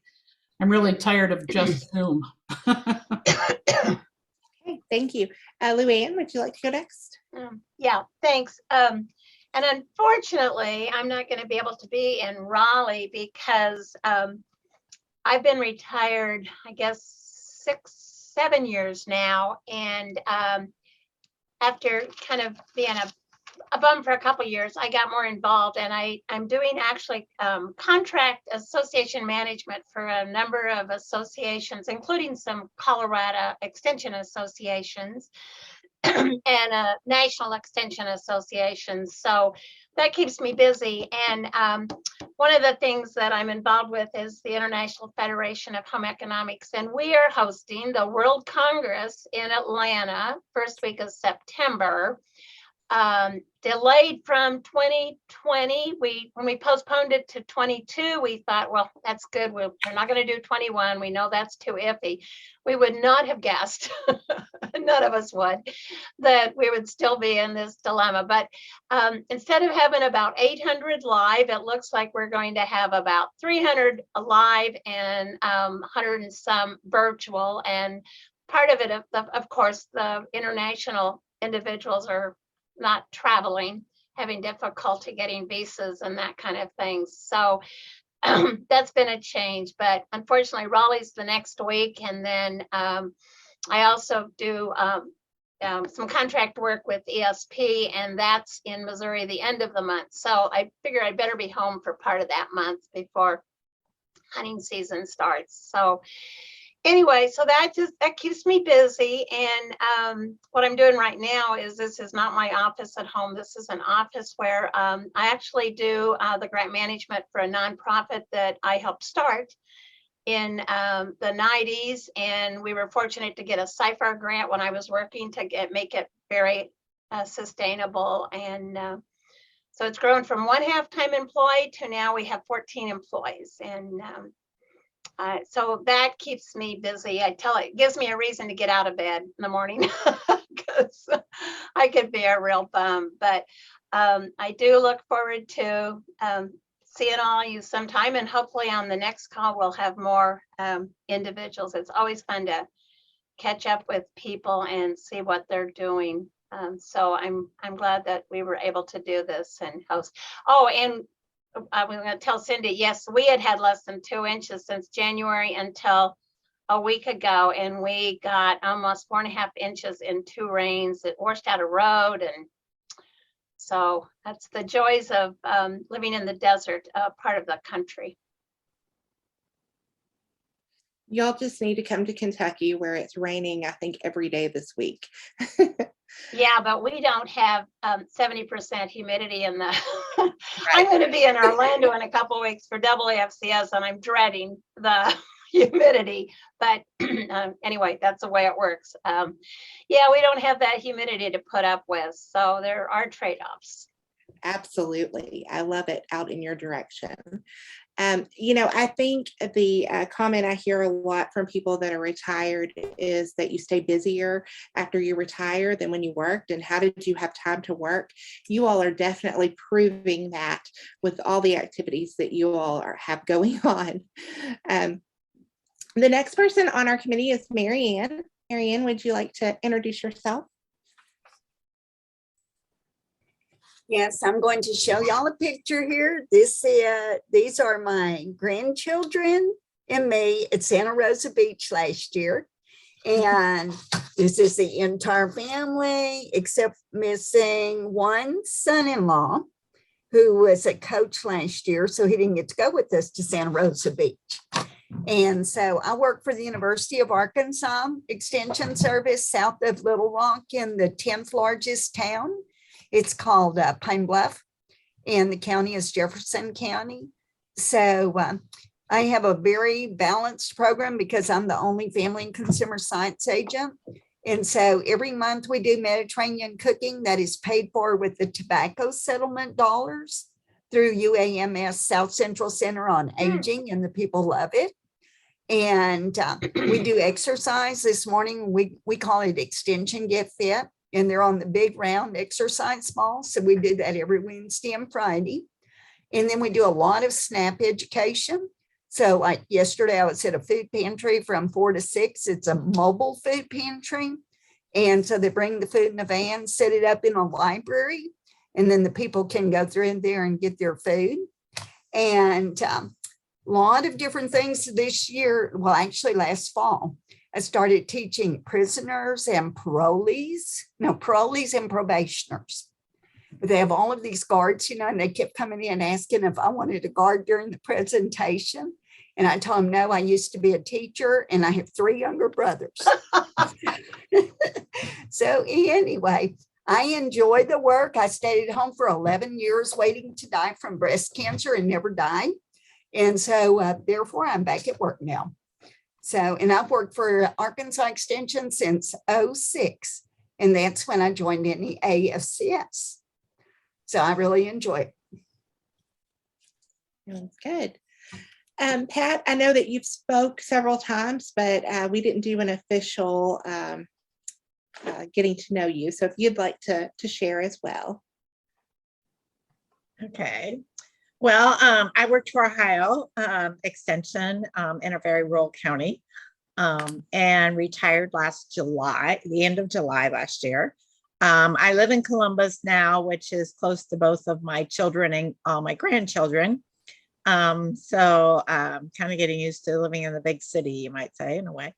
tired of just Zoom. Okay, thank you. Luann, would you like to go next? Yeah, thanks. And unfortunately, I'm not going to be able to be in Raleigh because I've been retired, I guess, 6-7 years now. And after kind of being a bum for a couple of years, I got more involved, and I'm doing actually contract association management for a number of associations, including some Colorado extension associations and national extension associations. So that keeps me busy. And one of the things that I'm involved with is the International Federation of Home Economics, and we are hosting the World Congress in Atlanta first week of September. Delayed from 2020. When we postponed it to 22, we thought, well, that's good. We're not going to do 21. We know that's too iffy. We would not have guessed, none of us would, that we would still be in this dilemma. But instead of having about 800 live, it looks like we're going to have about 300 live and 100 and some virtual. And part of it, of course, the international individuals are not traveling, having difficulty getting visas and that kind of thing. So that's been a change, but unfortunately Raleigh's the next week. And then I also do some contract work with ESP, and that's in Missouri the end of the month. So I figure I better be home for part of that month before hunting season starts. So anyway, so that keeps me busy. And what I'm doing right now is, this is not my office at home. This is an office where I actually do the grant management for a nonprofit that I helped start. in the 90s, and we were fortunate to get a CIFAR grant when I was working to make it very sustainable. And so it's grown from 1 half-time employee to now we have 14 employees. And so that keeps me busy. It gives me a reason to get out of bed in the morning because I could be a real bum. But I do look forward to seeing all you sometime, and hopefully on the next call we'll have more individuals. It's always fun to catch up with people and see what they're doing. So I'm glad that we were able to do this and host. Oh, and I was going to tell Cindy, yes, we had less than 2 inches since January until a week ago, and we got almost 4.5 inches in 2 rains. It washed out a road, and so that's the joys of living in the desert part of the country. Y'all just need to come to Kentucky where it's raining, I think, every day this week. Yeah, but we don't have 70% humidity in the. I'm going to be in Orlando in a couple of weeks for NEAFCS, and I'm dreading the humidity. But anyway, that's the way it works. Yeah, we don't have that humidity to put up with, so there are trade-offs. Absolutely. I love it out in your direction. I think the comment I hear a lot from people that are retired is that you stay busier after you retire than when you worked. And how did you have time to work? You all are definitely proving that with all the activities that you all have going on. The next person on our committee is Marianne. Marianne, would you like to introduce yourself? Yes, I'm going to show y'all a picture here. These are my grandchildren and me at Santa Rosa Beach last year. And this is the entire family, except missing one son-in-law who was a coach last year, so he didn't get to go with us to Santa Rosa Beach. And so I work for the University of Arkansas Extension Service south of Little Rock in the 10th largest town. It's called Pine Bluff, and the county is Jefferson County. So I have a very balanced program because I'm the only family and consumer science agent. And so every month we do Mediterranean cooking that is paid for with the tobacco settlement dollars through UAMS South Central Center on Aging, and the people love it. And we do exercise. This morning, we call it Extension Get Fit, and they're on the big round exercise ball. So we do that every Wednesday and Friday. And then we do a lot of SNAP education. So like yesterday, I was at a food pantry from 4 to 6. It's a mobile food pantry. And so they bring the food in a van, set it up in a library, and then the people can go through in there and get their food. And a lot of different things this year. Well, actually last fall, I started teaching prisoners and parolees and probationers. But they have all of these guards, and they kept coming in asking if I wanted to guard during the presentation. And I told them, no, I used to be a teacher and I have 3 younger brothers. So anyway, I enjoy the work. I stayed at home for 11 years waiting to die from breast cancer and never died. And so therefore I'm back at work now. So, and I've worked for Arkansas Extension since 2006. And that's when I joined NEAFCS. So I really enjoy it. That's good. Pat, I know that you've spoke several times, but we didn't do an official getting to know you. So if you'd like to share as well. Okay. Well, I worked for Ohio Extension in a very rural county and retired last July, the end of July last year. I live in Columbus now, which is close to both of my children and all my grandchildren. So I'm kind of getting used to living in the big city, you might say, in a way.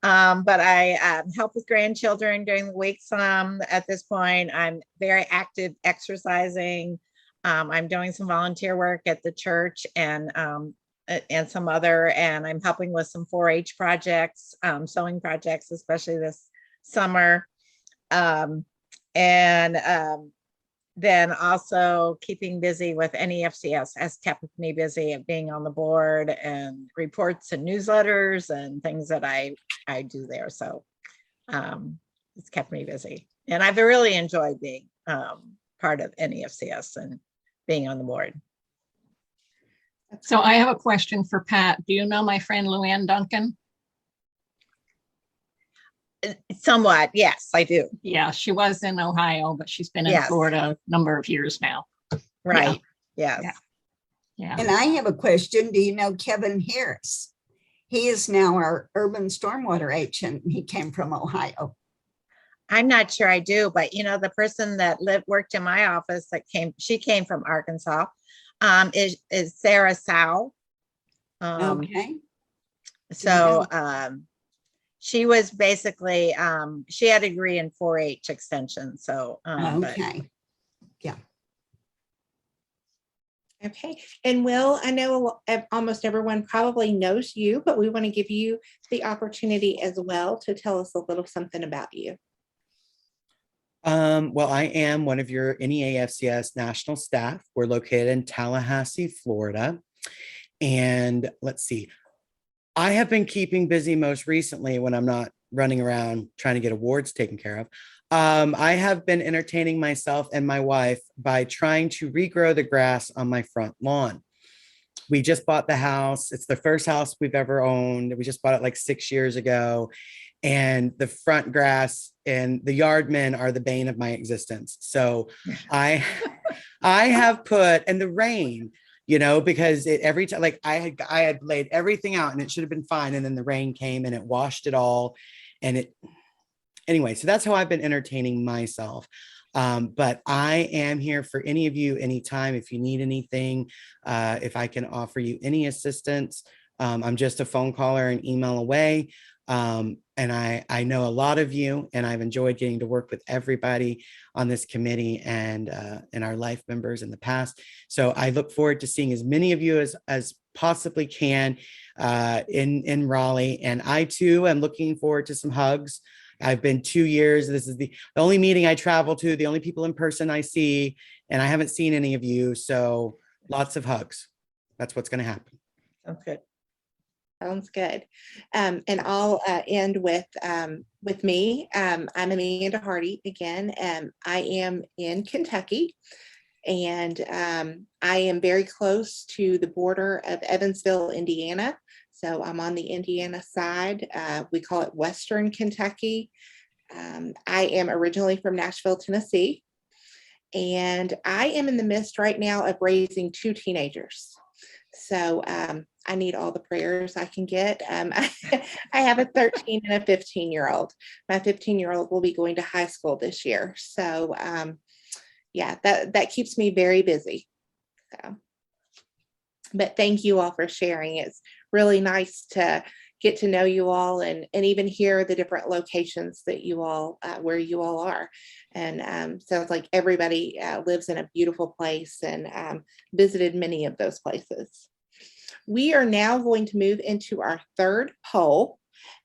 But I help with grandchildren during the weeks. At this point, I'm very active exercising. I'm doing some volunteer work at the church and some other, and I'm helping with some 4-H projects, sewing projects, especially this summer. then also keeping busy with NEAFCS has kept me busy at being on the board and reports and newsletters and things that I do there. So it's kept me busy. And I've really enjoyed being part of NEAFCS and being on the board. So I have a question for Pat. Do you know my friend Luann Duncan? Somewhat, yes, I do. Yeah, she was in Ohio, but she's been in Yes. Florida a number of years now. Right. Yes. Yeah. Yeah. And I have a question. Do you know Kevin Harris? He is now our urban stormwater agent. He came from Ohio. I'm not sure I do, but you know, the person that worked in my office she came from Arkansas, is Sarah Sow. Okay. So she was basically, she had a degree in 4-H extension. So, Okay. Yeah. Okay, and Will, I know almost everyone probably knows you, but we want to give you the opportunity as well to tell us a little something about you. Well, I am one of your NEAFCS national staff. We're located in Tallahassee, Florida. And let's see, I have been keeping busy most recently when I'm not running around trying to get awards taken care of. I have been entertaining myself and my wife by trying to regrow the grass on my front lawn. We just bought the house. It's the first house we've ever owned. We just bought it like 6 years ago. And the front grass and the yard men are the bane of my existence. So I have put, and the rain, you know, because every time, like I had laid everything out and it should have been fine. And then the rain came and it washed it all. And anyway, so that's how I've been entertaining myself. But I am here for any of you anytime if you need anything, if I can offer you any assistance. I'm just a phone call or an email away. And I know a lot of you, and I've enjoyed getting to work with everybody on this committee and our life members in the past. So I look forward to seeing as many of you as possibly can in Raleigh. And I too am looking forward to some hugs. I've been 2 years. This is the only meeting I travel to, the only people in person I see, and I haven't seen any of you. So lots of hugs. That's what's going to happen. Okay. Sounds good. And I'll end with me. I'm Amanda Hardy again. I am in Kentucky, and I am very close to the border of Evansville, Indiana. So I'm on the Indiana side. We call it Western Kentucky. I am originally from Nashville, Tennessee, and I am in the midst right now of raising 2 teenagers. So I need all the prayers I can get. I have a 13 and a 15-year-old. My 15-year-old will be going to high school this year. So yeah, that keeps me very busy. So, but thank you all for sharing. It's really nice to get to know you all and even hear the different locations that you all, where you all are. And sounds like everybody lives in a beautiful place and visited many of those places. We are now going to move into our 3rd poll.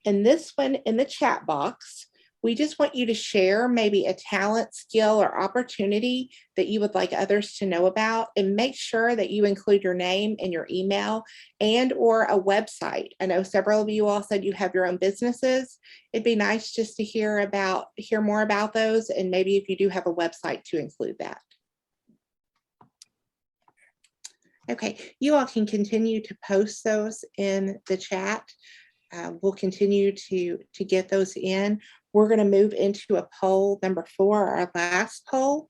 And this one in the chat box, we just want you to share maybe a talent, skill, or opportunity that you would like others to know about, and make sure that you include your name and your email and or a website. I know several of you all said you have your own businesses. It'd be nice just to hear more about those, and maybe if you do have a website to include that. Okay, you all can continue to post those in the chat. We'll continue to get those in. We're going to move into a poll number 4, our last poll.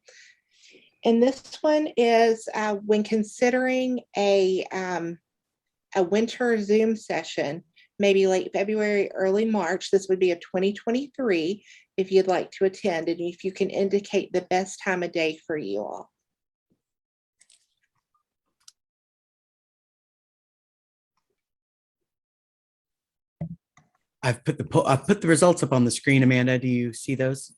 And this one is when considering a winter Zoom session, maybe late February, early March, this would be of 2023, if you'd like to attend, and if you can indicate the best time of day for you all. I've put the results up on the screen. Amanda, do you see those?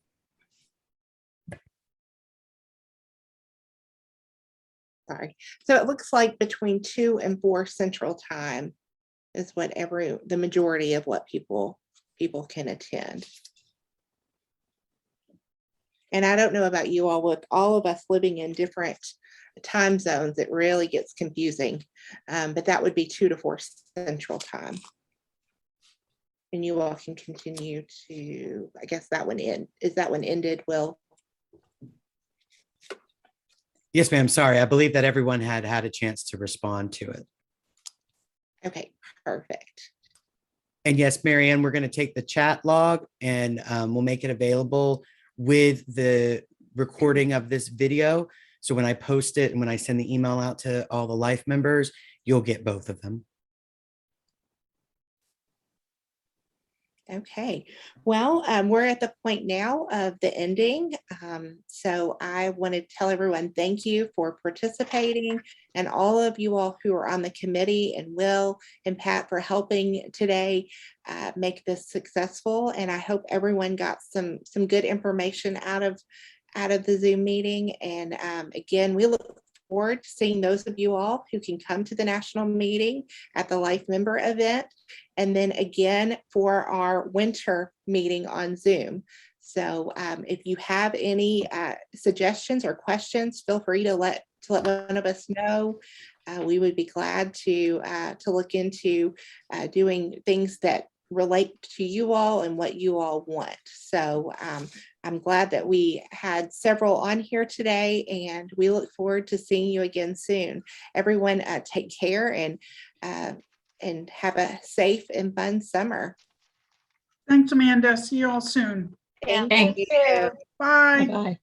Sorry. So it looks like between 2 and 4 Central Time is the majority of what people can attend. And I don't know about you all, with all of us living in different time zones, it really gets confusing. But that would be 2 to 4 Central Time. And you all can continue to, I guess that one is that one ended, Will? Yes, ma'am. Sorry. I believe that everyone had a chance to respond to it. Okay, perfect. And yes, Marianne, we're going to take the chat log and we'll make it available with the recording of this video. So when I post it and when I send the email out to all the life members, you'll get both of them. Okay, well, we're at the point now of the ending. So I want to tell everyone thank you for participating, and all of you all who are on the committee, and Will and Pat for helping today make this successful. And I hope everyone got some good information out of the Zoom meeting. And again, we look forward to seeing those of you all who can come to the national meeting at the Life Member event, and then again for our winter meeting on Zoom. So if you have any suggestions or questions, feel free to let one of us know. We would be glad to look into doing things that relate to you all and what you all want. So I'm glad that we had several on here today, and we look forward to seeing you again soon. Everyone take care and have a safe and fun summer. Thanks, Amanda. See you all soon. Yeah, Thank thank you. Bye. Bye.